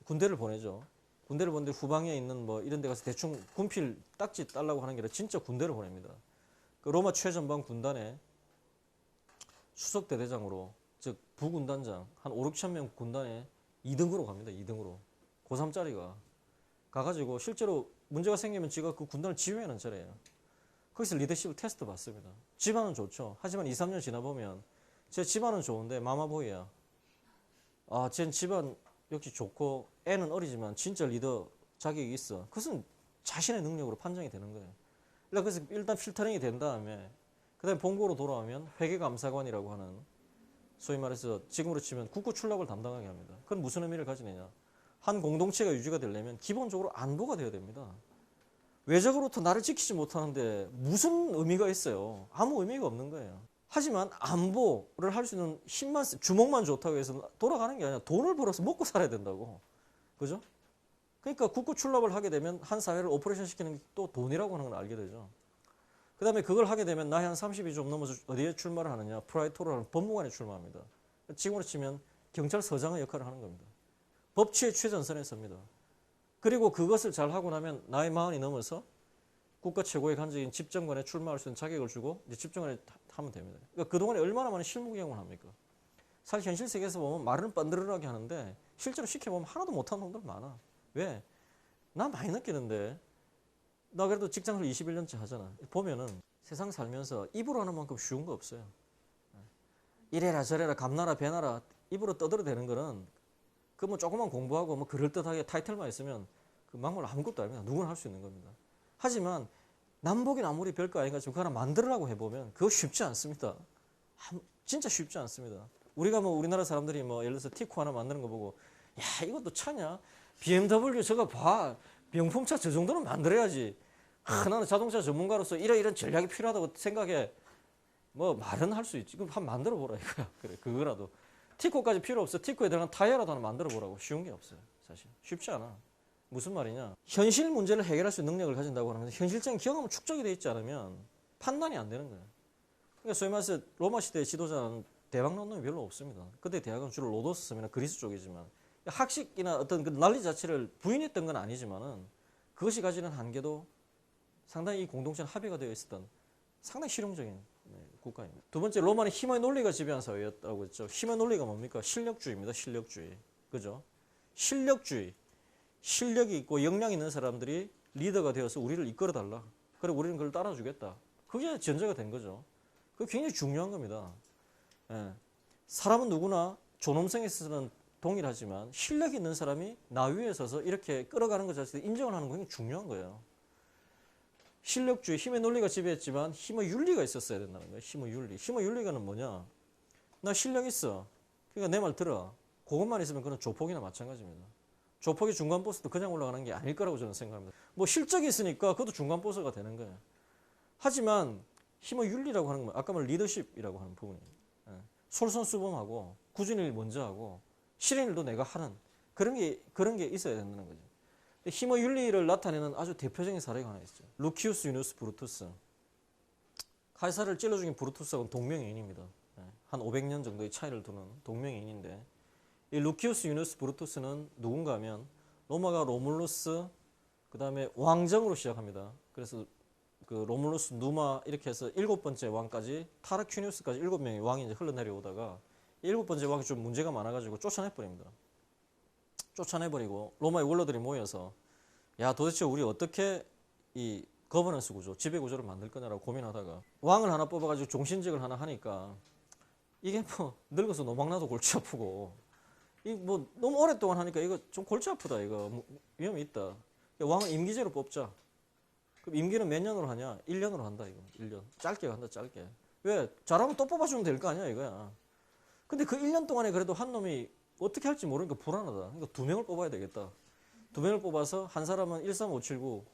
군대를 보내죠. 군대를 보는데 후방에 있는 뭐 이런 데 가서 대충 군필 딱지 달라고 하는 게 아니라 진짜 군대를 보냅니다. 그 로마 최전방 군단의 수석 대대장으로, 즉 부군단장 한 5, 6천 명 군단에 2등으로 갑니다. 2등으로. 고3짜리가 가가지고 실제로 문제가 생기면 지가 그 군단을 지휘하는 차례예요. 거기서 리더십을 테스트 받습니다. 집안은 좋죠. 하지만 2, 3년 지나 보면 제 집안은 좋은데 마마보이야. 쟨 집안 역시 좋고 애는 어리지만 진짜 리더 자격이 있어. 그것은 자신의 능력으로 판정이 되는 거예요. 그래서 일단 필터링이 된 다음에 그 다음에 본국으로 돌아오면 회계감사관이라고 하는, 소위 말해서 지금으로 치면 국고 출납을 담당하게 합니다. 그건 무슨 의미를 가지느냐. 한 공동체가 유지가 되려면 기본적으로 안보가 되어야 됩니다. 외적으로부터 나를 지키지 못하는데 무슨 의미가 있어요. 아무 의미가 없는 거예요. 하지만 안보를 할 수 있는 힘만, 주먹만 좋다고 해서 돌아가는 게 아니라 돈을 벌어서 먹고 살아야 된다고. 그죠? 그러니까 국고 출납을 하게 되면 한 사회를 오퍼레이션 시키는 게 또 돈이라고 하는 걸 알게 되죠. 그 다음에 그걸 하게 되면 나이 한 30이 좀 넘어서 어디에 출마를 하느냐. 프라이토로라는 법무관에 출마합니다. 지금으로 치면 경찰서장의 역할을 하는 겁니다. 법치의 최전선에 섭니다. 그리고 그것을 잘 하고 나면 나이 40이 넘어서 국가 최고의 간적인 집정관에 출마할 수 있는 자격을 주고 이제 집정관에 하면 됩니다. 그러니까 그동안에 얼마나 많은 실무 경험을 합니까? 사실 현실 세계에서 보면 말은 뻔드르르하게 하는데 실제로 시켜보면 하나도 못하는 놈들 많아. 왜? 나 많이 느끼는데 나 그래도 직장을 21년째 하잖아. 보면은 세상 살면서 입으로 하는 만큼 쉬운 거 없어요. 이래라 저래라 감나라 배나라 입으로 떠들어대는 거는 그 뭐 조금만 공부하고 뭐 그럴듯하게 타이틀만 있으면 그 막말 아무것도 아닙니다. 누구나 할 수 있는 겁니다. 하지만 남보긴 아무리 별거 아닌가 지금 그거 하나 만들으라고 해보면 그거 쉽지 않습니다. 진짜 쉽지 않습니다. 우리가 뭐 우리나라 사람들이 뭐 예를 들어서 티코 하나 만드는 거 보고 야 이것도 차냐? BMW 저거 봐. 명품차 저 정도는 만들어야지. 나는 자동차 전문가로서 이런 전략이 필요하다고 생각해. 뭐 말은 할 수 있지. 그럼 한번 만들어 보라 이거야. 그래 그거라도. 티코까지 필요 없어. 티코에 들어간 타이어라도 하나 만들어 보라고. 쉬운 게 없어요. 사실 쉽지 않아. 무슨 말이냐? 현실 문제를 해결할 수 있는 능력을 가진다고 하는 건데 현실적인 경험은 축적이 돼 있지 않으면 판단이 안 되는 거예요. 그러니까 소위 말해서 로마 시대의 지도자는 대박 나온 놈이 별로 없습니다. 그때 대학은 주로 로도스 섬이나 그리스 쪽이지만 학식이나 어떤 그 난리 자체를 부인했던 건 아니지만은 그것이 가지는 한계도 상당히 이 공동체는 합의가 되어 있었던 상당히 실용적인 국가입니다. 두 번째, 로마는 힘의 논리가 지배한 사회였다고 했죠. 힘의 논리가 뭡니까? 실력주의입니다. 실력주의. 그죠? 실력주의. 실력이 있고 역량이 있는 사람들이 리더가 되어서 우리를 이끌어달라. 그리고 우리는 그걸 따라주겠다. 그게 전제가 된 거죠. 그게 굉장히 중요한 겁니다. 예. 사람은 누구나 존엄성에 있어서는 동일하지만 실력이 있는 사람이 나 위에 서서 이렇게 끌어가는 것 자체도 인정을 하는 거 굉장히 중요한 거예요. 실력주의, 힘의 논리가 지배했지만 힘의 윤리가 있었어야 된다는 거예요. 힘의 윤리. 힘의 윤리가는 뭐냐? 나 실력 있어. 그러니까 내 말 들어. 그것만 있으면 그건 조폭이나 마찬가지입니다. 조폭이 중간 보스도 그냥 올라가는 게 아닐 거라고 저는 생각합니다. 뭐 실적이 있으니까 그것도 중간 보스가 되는 거예요. 하지만 힘의 윤리라고 하는 건 아까 말 리더십이라고 하는 부분이에요. 솔선수범하고 굳은 일 먼저 하고 싫은 일도 내가 하는 그런 게 있어야 된다는 거죠. 힘의 윤리를 나타내는 아주 대표적인 사례가 하나 있죠. 루키우스 유니우스 브루투스. 카이사르를 찔러 죽인 브루투스하고는 동명이인입니다. 한 500년 정도의 차이를 두는 동명이인인데 이 루키우스 유니우스 브루투스는 누군가 하면 로마가 로물루스 그 다음에 왕정으로 시작합니다. 그래서 그 로물루스, 누마 이렇게 해서 7번째 왕까지 타르퀴니우스까지 7명의 왕이 이제 흘러내려오다가 7번째 왕이 좀 문제가 많아가지고 쫓아내버립니다. 쫓아내버리고 로마의 원로들이 모여서 야 도대체 우리 어떻게 이 거버넌스 구조, 지배 구조를 만들 거냐라고 고민하다가 왕을 하나 뽑아가지고 종신직을 하나 하니까 이게 뭐 늙어서 노망나도 골치 아프고 이 뭐 너무 오랫동안 하니까 이거 좀 골치 아프다 이거 위험이 있다. 왕을 임기제로 뽑자. 그럼 임기는 몇 년으로 하냐? 1년으로 한다 이거. 1년. 짧게 간다 짧게. 왜? 잘하면 또 뽑아주면 될 거 아니야 이거야. 근데 그 1년 동안에 그래도 한 놈이 어떻게 할지 모르니까 불안하다. 그러니까 2명을 뽑아야 되겠다. 2명을 뽑아서 한 사람은 13579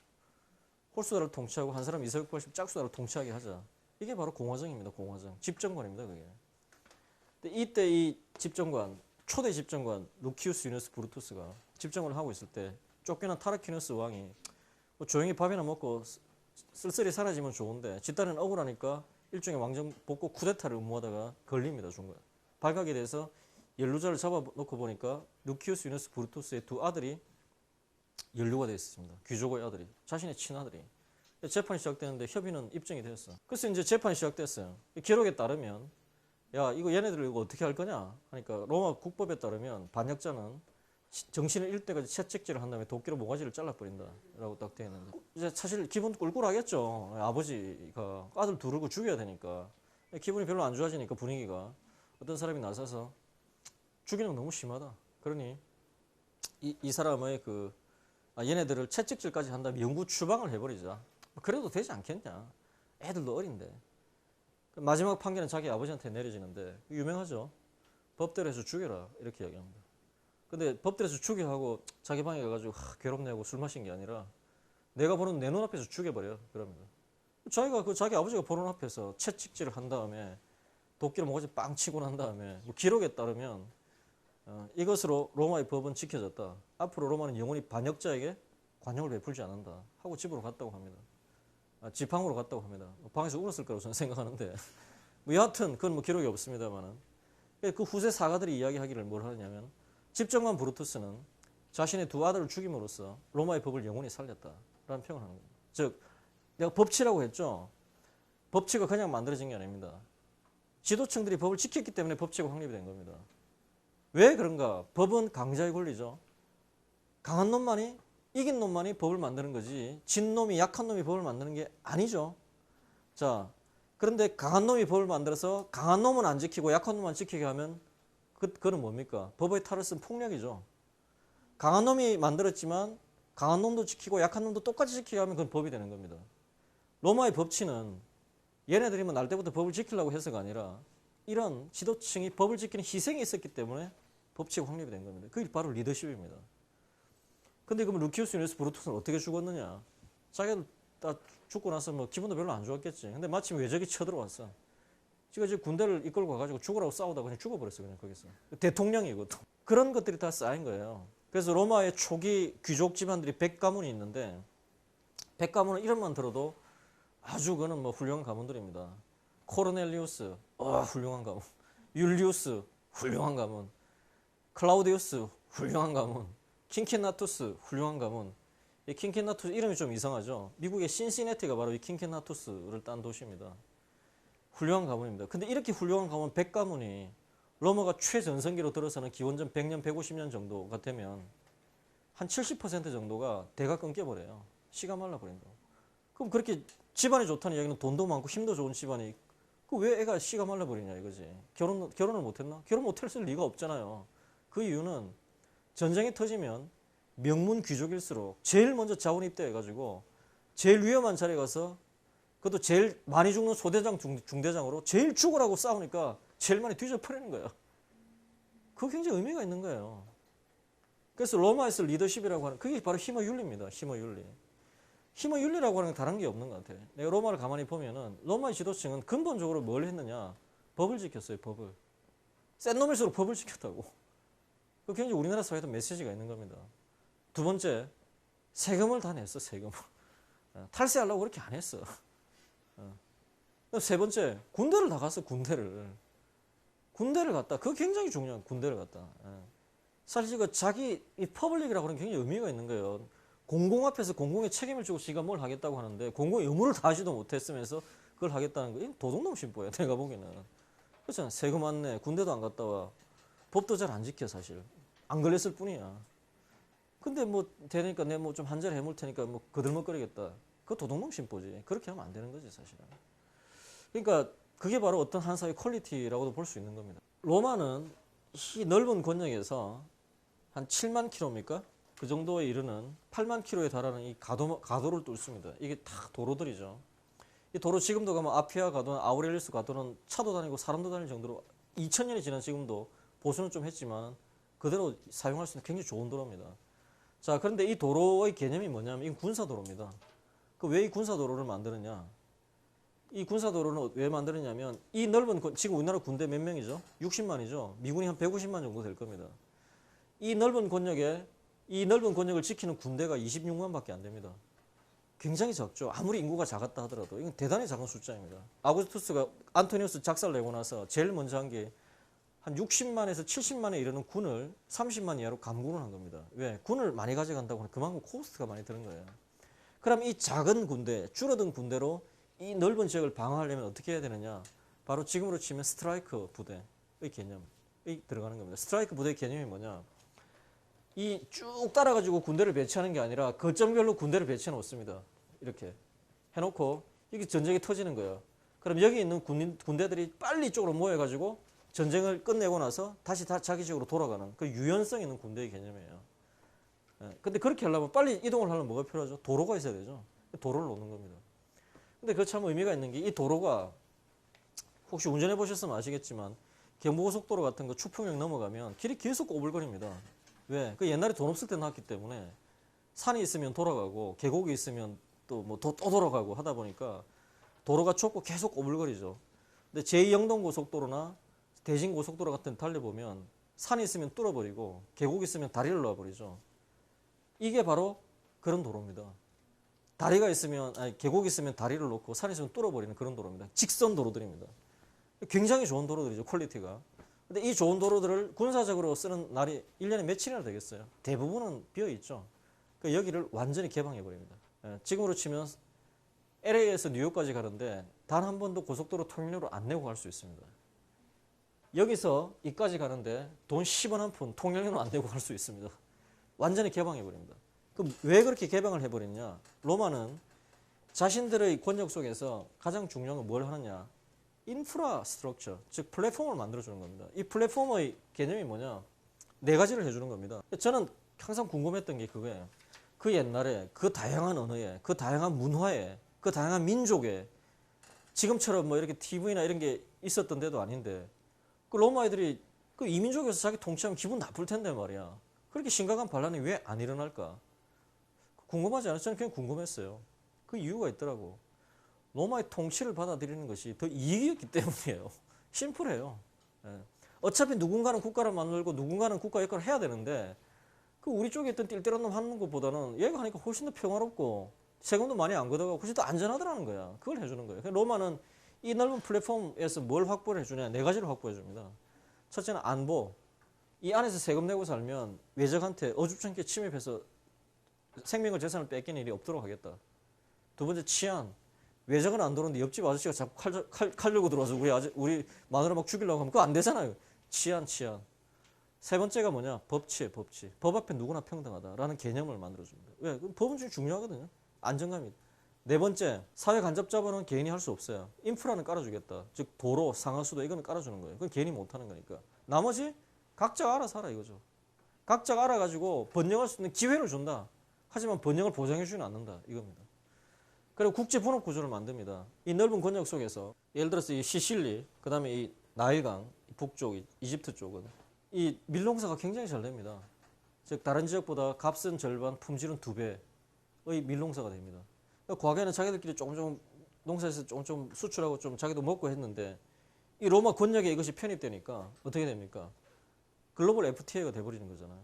홀수다를 통치하고 한 사람은 2480 짝수다를 통치하게 하자. 이게 바로 공화정입니다. 공화정. 집정관입니다. 그게. 근데 이때 이 집정관, 초대 집정관 루키우스 유니우스 브루투스가 집정관을 하고 있을 때 쫓겨난 타르퀴누스 왕이 뭐 조용히 밥이나 먹고 쓸쓸히 사라지면 좋은데 집단은 억울하니까 일종의 왕정 복고 쿠데타를 음모하다가 걸립니다. 중간에. 발각이 돼서 연루자를 잡아놓고 보니까 루키우스 유니우스 브루투스의 두 아들이 연루가 되어 있습니다. 귀족의 아들이. 자신의 친아들이. 재판이 시작되는데 협의는 입증이 되었어. 그래서 이제 재판이 시작됐어요. 기록에 따르면 야 이거 얘네들 이거 어떻게 할 거냐 하니까 로마 국법에 따르면 반역자는 정신을 잃을 때까지 채찍질을 한 다음에 도끼로 모가지를 잘라버린다 라고 딱 되어 있는데 이제 사실 기분 꿀꿀하겠죠. 아버지가 아들 두르고 죽여야 되니까 기분이 별로 안 좋아지니까 분위기가 어떤 사람이 나서서 죽이는 건 너무 심하다. 그러니 이 사람의 얘네들을 채찍질까지 한 다음에 영구 추방을 해버리자. 그래도 되지 않겠냐. 애들도 어린데. 마지막 판결은 자기 아버지한테 내려지는데 유명하죠. 법대로 해서 죽여라 이렇게 이야기합니다. 근데 법대로 해서 죽여 하고 자기 방에 가가지고 괴롭네고 술 마신 게 아니라 내가 보는 내 눈앞에서 죽여버려 그럽니다. 자기가 자기 아버지가 보는 앞에서 채찍질을 한 다음에 도끼로 모가지 빵 치고 난 다음에 뭐 기록에 따르면 이것으로 로마의 법은 지켜졌다. 앞으로 로마는 영원히 반역자에게 관용을 베풀지 않는다 하고 집으로 갔다고 합니다. 지팡으로 갔다고 합니다. 방에서 울었을 거라고 저는 생각하는데 뭐 여하튼 그건 뭐 기록이 없습니다만은 그 후세 사가들이 이야기하기를 뭘 하냐면 집정관 브루투스는 자신의 두 아들을 죽임으로써 로마의 법을 영원히 살렸다라는 평을 하는 겁니다. 즉 내가 법치라고 했죠. 법치가 그냥 만들어진 게 아닙니다. 지도층들이 법을 지켰기 때문에 법치가 확립이 된 겁니다. 왜 그런가? 법은 강자의 권리죠. 강한 놈만이, 이긴 놈만이 법을 만드는 거지 진 놈이, 약한 놈이 법을 만드는 게 아니죠. 자, 그런데 강한 놈이 법을 만들어서 강한 놈은 안 지키고 약한 놈만 지키게 하면 그건 뭡니까? 법의 탈을 쓴 폭력이죠. 강한 놈이 만들었지만 강한 놈도 지키고 약한 놈도 똑같이 지키게 하면 그건 법이 되는 겁니다. 로마의 법치는 얘네들이 뭐 날 때부터 법을 지키려고 해서가 아니라 이런 지도층이 법을 지키는 희생이 있었기 때문에 법치가 확립이 된 겁니다. 그게 바로 리더십입니다. 근데 그럼 루키우스 유니우스 브루투스는 어떻게 죽었느냐? 자기들 다 죽고 나서 뭐 기분도 별로 안 좋았겠지. 근데 마침 외적이 쳐들어왔어. 지가 이제 군대를 이끌고 가가지고 죽으라고 싸우다가 그냥 죽어버렸어. 그냥 거기서. 대통령이거든. 그런 것들이 다 쌓인 거예요. 그래서 로마의 초기 귀족 집안들이 100가문이 있는데 100가문은 이름만 들어도 아주 그는 뭐 훌륭한 가문들입니다. 코르넬리우스, 훌륭한 가문. 율리우스, 훌륭한 가문. 클라우디우스, 훌륭한 가문. 킨킨나투스, 훌륭한 가문. 이 킨킨나투스 이름이 좀 이상하죠. 미국의 신시내티가 바로 이 킨킨나투스를 딴 도시입니다. 훌륭한 가문입니다. 근데 이렇게 훌륭한 가문 100가문이 로마가 최전성기로 들어서는 기원전 100년, 150년 정도가 되면 한 70% 정도가 대가 끊겨버려요. 씨가 말라버린다고. 그럼 그렇게 집안이 좋다는 이야기는 돈도 많고 힘도 좋은 집안이 그 왜 애가 씨가 말라버리냐 이거지. 결혼을 못했나? 결혼 못했을 리가 없잖아요. 그 이유는 전쟁이 터지면 명문 귀족일수록 제일 먼저 자원 입대해가지고 제일 위험한 자리에 가서 그것도 제일 많이 죽는 소대장, 중대장으로 제일 죽으라고 싸우니까 제일 많이 뒤져버리는 거예요. 그거 굉장히 의미가 있는 거예요. 그래서 로마에서 리더십이라고 하는 그게 바로 힘의 윤리입니다. 힘의 윤리. 힘의 윤리라고 하는 게 다른 게 없는 것 같아요. 내가 로마를 가만히 보면은 로마의 지도층은 근본적으로 뭘 했느냐? 법을 지켰어요. 법을. 센 놈일수록 법을 지켰다고. 그 굉장히 우리나라 사회에도 메시지가 있는 겁니다. 두 번째, 세금을 다 냈어. 세금을. 탈세하려고 그렇게 안 했어. 세 번째, 군대를 다 갔어. 군대를 갔다. 그거 굉장히 중요한 군대를 갔다. 사실 그 자기 이 퍼블릭이라고 하는 게 굉장히 의미가 있는 거예요. 공공 앞에서 공공의 책임을 지고 지가 뭘 하겠다고 하는데 공공의 의무를 다하지도 못했으면서 그걸 하겠다는 거. 이건 도둑놈 심보예요. 내가 보기에는. 그렇잖아. 세금 안 내. 군대도 안 갔다 와. 법도 잘 안 지켜 사실. 안 걸렸을 뿐이야. 근데 뭐 되니까 내 뭐 좀 한 자리 해물 테니까 뭐 거들먹거리겠다. 그거 도둑놈 심보지. 그렇게 하면 안 되는 거지 사실은. 그러니까 그게 바로 어떤 한 사회의 퀄리티라고도 볼 수 있는 겁니다. 로마는 이 넓은 권역에서 한 7만 킬로입니까? 그 정도에 이르는 8만 킬로에 달하는 이 가도를 뚫습니다. 이게 다 도로들이죠. 이 도로 지금도 가면 아피아 가도나 아우렐리우스 가도는 차도 다니고 사람도 다닐 정도로 2000년이 지난 지금도 보수는 좀 했지만 그대로 사용할 수 있는 굉장히 좋은 도로입니다. 자, 그런데 이 도로의 개념이 뭐냐면 이건 군사도로입니다. 그 왜 이 군사도로를 만드느냐? 이 군사도로는 왜 만드느냐면 이 넓은 지금 우리나라 군대 몇 명이죠? 60만이죠. 미군이 한 150만 정도 될 겁니다. 이 넓은 권역을 지키는 군대가 26만밖에 안 됩니다. 굉장히 적죠. 아무리 인구가 작았다 하더라도 이건 대단히 작은 숫자입니다. 아구스투스가 안토니우스 작사를 내고 나서 제일 먼저 한 게 한 60만에서 70만에 이르는 군을 30만 이하로 감군을 한 겁니다. 왜? 군을 많이 가져간다고 하면 그만큼 코스트가 많이 드는 거예요. 그럼 이 작은 군대, 줄어든 군대로 이 넓은 지역을 방어하려면 어떻게 해야 되느냐? 바로 지금으로 치면 스트라이크 부대의 개념이 들어가는 겁니다. 스트라이크 부대의 개념이 뭐냐? 이 쭉 따라가지고 군대를 배치하는 게 아니라 거점별로 군대를 배치해 놓습니다. 이렇게 해놓고 이게 전쟁이 터지는 거예요. 그럼 여기 있는 군대들이 빨리 이쪽으로 모여가지고 전쟁을 끝내고 나서 다시 다 자기 지역으로 돌아가는 그 유연성 있는 군대의 개념이에요. 근데 그렇게 하려면 빨리 이동을 하려면 뭐가 필요하죠? 도로가 있어야 되죠. 도로를 놓는 겁니다. 근데 그 참 의미가 있는 게 이 도로가 혹시 운전해 보셨으면 아시겠지만 경부고속도로 같은 거 추풍역 넘어가면 길이 계속 꼬불거립니다. 왜? 그 옛날에 돈 없을 때 나왔기 때문에 산이 있으면 돌아가고 계곡이 있으면 또 뭐 또 돌아가고 하다 보니까 도로가 좁고 계속 꼬불거리죠. 근데 제2영동고속도로나 대진고속도로 같은 데 달려보면 산이 있으면 뚫어버리고 계곡이 있으면 다리를 놔버리죠. 이게 바로 그런 도로입니다. 다리가 있으면 계곡이 있으면 다리를 놓고 산이 있으면 뚫어버리는 그런 도로입니다. 직선 도로들입니다. 굉장히 좋은 도로들이죠. 퀄리티가. 근데 이 좋은 도로들을 군사적으로 쓰는 날이 1년에 며칠이나 되겠어요. 대부분은 비어있죠. 그러니까 여기를 완전히 개방해버립니다. 지금으로 치면 LA에서 뉴욕까지 가는데 단 한 번도 고속도로 통행료를 안 내고 갈 수 있습니다. 여기서 이까지 가는데 돈 10원 한 푼 통행료는 안 내고 갈 수 있습니다. 완전히 개방해버립니다. 그럼 왜 그렇게 개방을 해버렸냐? 로마는 자신들의 권력 속에서 가장 중요한 건 뭘 하느냐? 인프라스트럭처, 즉 플랫폼을 만들어주는 겁니다. 이 플랫폼의 개념이 뭐냐? 네 가지를 해주는 겁니다. 저는 항상 궁금했던 게 그거예요. 그 옛날에 그 다양한 언어에, 그 다양한 문화에, 그 다양한 민족에 지금처럼 뭐 이렇게 TV나 이런 게 있었던 데도 아닌데 그 로마 애들이 그 이민족에서 자기 통치하면 기분 나쁠 텐데 말이야. 그렇게 심각한 반란이 왜 안 일어날까? 궁금하지 않아요? 저는 그냥 궁금했어요. 그 이유가 있더라고. 로마의 통치를 받아들이는 것이 더 이익이었기 때문이에요. 심플해요. 예. 어차피 누군가는 국가를 만들고 누군가는 국가 역할을 해야 되는데 그 우리 쪽에 있던 띨띨한 놈 하는 것보다는 얘가 하니까 훨씬 더 평화롭고 세금도 많이 안 걷어가고 훨씬 더 안전하더라는 거야. 그걸 해주는 거예요. 로마는 이 넓은 플랫폼에서 뭘 확보를 해주냐? 네 가지를 확보해 줍니다. 첫째는 안보. 이 안에서 세금 내고 살면 외적한테 어줍잖게 침입해서 생명과 재산을 뺏기는 일이 없도록 하겠다. 두 번째 치안. 외적은 안 들어오는데 옆집 아저씨가 자꾸 칼 들고 들어와서 우리 마누라 막 죽이려고 하면 그거 안 되잖아요. 치안. 세 번째가 뭐냐? 법치. 법 앞에 누구나 평등하다라는 개념을 만들어줍니다. 왜? 법은 좀 중요하거든요. 안정감이. 네 번째, 사회 간접 자본은 개인이 할 수 없어요. 인프라는 깔아주겠다. 즉 도로, 상하수도 이거는 깔아주는 거예요. 그건 개인이 못하는 거니까. 나머지 각자가 알아서 하라 이거죠. 각자가 알아가지고 번영할 수 있는 기회를 준다. 하지만 번영을 보장해주지는 않는다. 이겁니다. 그리고 국제 분업 구조를 만듭니다. 이 넓은 권역 속에서 예를 들어서 이 시실리, 그 다음에 이 나일강, 북쪽, 이집트 쪽은 이 밀농사가 굉장히 잘 됩니다. 즉 다른 지역보다 값은 절반, 품질은 2배의 밀농사가 됩니다. 과거에는 자기들끼리 조금 농사에서 조금 수출하고 좀 자기도 먹고 했는데 이 로마 권역에 이것이 편입되니까 어떻게 됩니까? 글로벌 FTA가 돼버리는 거잖아요.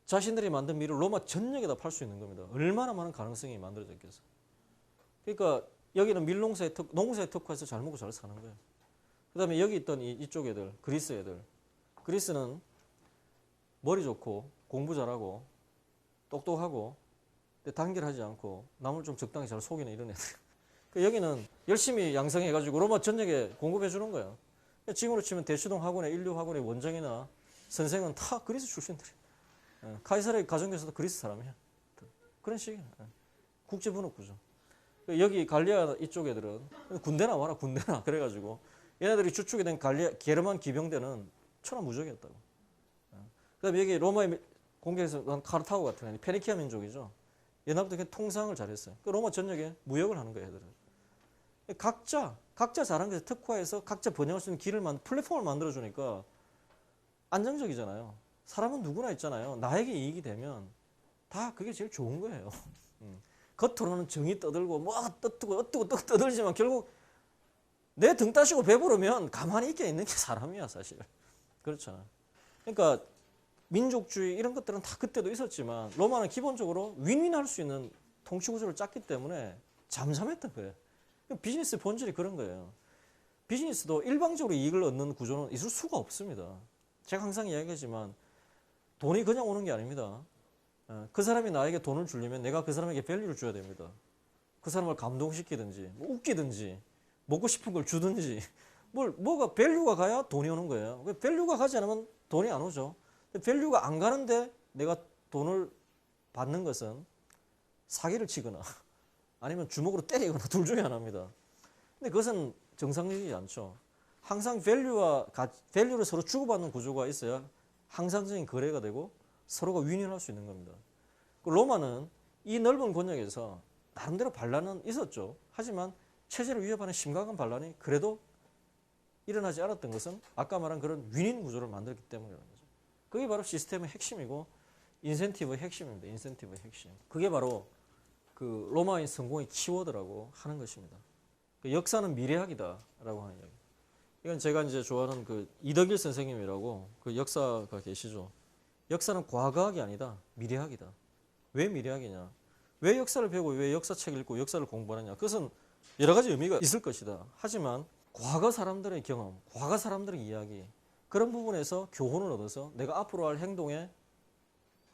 자신들이 만든 밀을 로마 전역에다 팔 수 있는 겁니다. 얼마나 많은 가능성이 만들어졌겠어. 그러니까 여기는 농사에 특화해서 잘 먹고 잘 사는 거예요. 그 다음에 여기 있던 이쪽 애들, 그리스 애들. 그리스는 머리 좋고 공부 잘하고 똑똑하고 단결하지 않고 남을 좀 적당히 잘 속이는 이런 애들. 여기는 열심히 양성해가지고 로마 전역에 공급해 주는 거예요. 지금으로 치면 대치동 학원의 인류 학원의 원장이나 선생은 다 그리스 출신들이. 카이사르의 가정교사도 그리스 사람이야. 그런 식이에요. 국제 분업 구조. 여기 갈리아 이쪽 애들은 군대나 와라 군대나 그래가지고 얘네들이 주축이 된 게르만 기병대는 천하무적이었다고. 그다음에 여기 로마의 공격에서 카르타고 같은 애들 페니키아 민족이죠. 옛날부터 그냥 통상을 잘했어요. 로마 전역에 무역을 하는 거예요, 애들은. 각자 잘한 것에 특화해서 각자 번영할 수 있는 플랫폼을 만들어주니까 안정적이잖아요. 사람은 누구나 있잖아요. 나에게 이익이 되면 다 그게 제일 좋은 거예요. 겉으로는 정이 떠들고 뭐 어뜨고 떠들지만 결국 내 등 따시고 배부르면 가만히 있게 있는 게 사람이야, 사실. 그렇잖아. 그러니까 민족주의 이런 것들은 다 그때도 있었지만 로마는 기본적으로 윈윈할 수 있는 통치 구조를 짰기 때문에 잠잠했던 거예요. 비즈니스 본질이 그런 거예요. 비즈니스도 일방적으로 이익을 얻는 구조는 있을 수가 없습니다. 제가 항상 이야기하지만 돈이 그냥 오는 게 아닙니다. 그 사람이 나에게 돈을 주려면 내가 그 사람에게 밸류를 줘야 됩니다. 그 사람을 감동시키든지 뭐 웃기든지 먹고 싶은 걸 주든지 뭐가 밸류가 가야 돈이 오는 거예요. 밸류가 가지 않으면 돈이 안 오죠. 밸류가 안 가는데 내가 돈을 받는 것은 사기를 치거나 아니면 주먹으로 때리거나 둘 중에 하나입니다. 근데 그것은 정상적이지 않죠. 항상 밸류를 서로 주고받는 구조가 있어야 항상적인 거래가 되고 서로가 윈윈할 수 있는 겁니다. 로마는 이 넓은 권역에서 나름대로 반란은 있었죠. 하지만 체제를 위협하는 심각한 반란이 그래도 일어나지 않았던 것은 아까 말한 그런 윈윈 구조를 만들었기 때문이라는 거죠. 그게 바로 시스템의 핵심이고 인센티브의 핵심입니다. 인센티브의 핵심. 그게 바로 그 로마의 성공의 키워드라고 하는 것입니다. 역사는 미래학이다라고 하는 이야기. 이건 제가 이제 좋아하는 그 이덕일 선생님이라고 그 역사가 계시죠. 역사는 과거학이 아니다. 미래학이다. 왜 미래학이냐? 왜 역사를 배우고 왜 역사책 읽고 역사를 공부하느냐? 그것은 여러 가지 의미가 있을 것이다. 하지만 과거 사람들의 경험, 과거 사람들의 이야기 그런 부분에서 교훈을 얻어서 내가 앞으로 할 행동에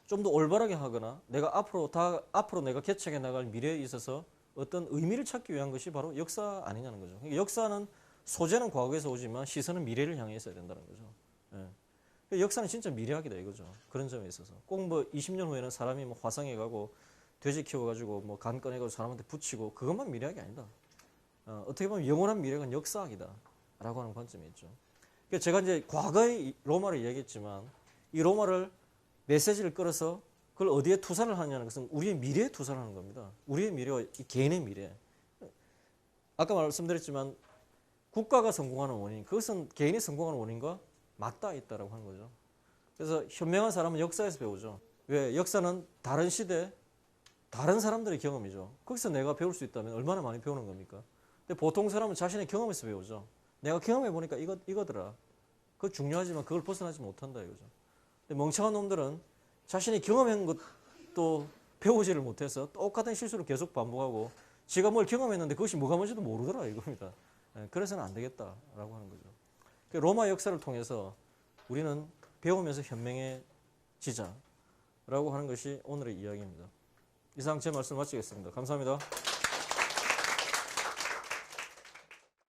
좀 더 올바르게 하거나 내가 앞으로 내가 개척해 나갈 미래에 있어서 어떤 의미를 찾기 위한 것이 바로 역사 아니냐는 거죠. 그러니까 역사는 소재는 과거에서 오지만 시선은 미래를 향해 있어야 된다는 거죠. 예. 그러니까 역사는 진짜 미래학이다 이거죠. 그런 점에 있어서 꼭 뭐 20년 후에는 사람이 뭐 화성에 가고 돼지 키워가지고 뭐 간 꺼내가지고 사람한테 붙이고 그것만 미래학이 아니다. 어떻게 보면 영원한 미래는 역사학이다라고 하는 관점이 있죠. 그러니까 제가 이제 과거의 로마를 이야기했지만 이 로마를 메시지를 끌어서 그걸 어디에 투사를 하냐는 것은 우리의 미래에 투사를 하는 겁니다. 우리의 미래와 이 개인의 미래. 아까 말씀드렸지만 국가가 성공하는 원인, 그것은 개인이 성공하는 원인과 맞닿아 있다라고 하는 거죠. 그래서 현명한 사람은 역사에서 배우죠. 왜? 역사는 다른 시대, 다른 사람들의 경험이죠. 거기서 내가 배울 수 있다면 얼마나 많이 배우는 겁니까? 근데 보통 사람은 자신의 경험에서 배우죠. 내가 경험해 보니까 이거더라. 그거 중요하지만 그걸 벗어나지 못한다 이거죠. 근데 멍청한 놈들은 자신이 경험한 것도 배우지를 못해서 똑같은 실수를 계속 반복하고 지가 뭘 경험했는데 그것이 뭐가 뭔지도 모르더라 이겁니다. 그래서는 안 되겠다라고 하는 거죠. 로마 역사를 통해서 우리는 배우면서 현명해지자라고 하는 것이 오늘의 이야기입니다. 이상 제 말씀 마치겠습니다. 감사합니다.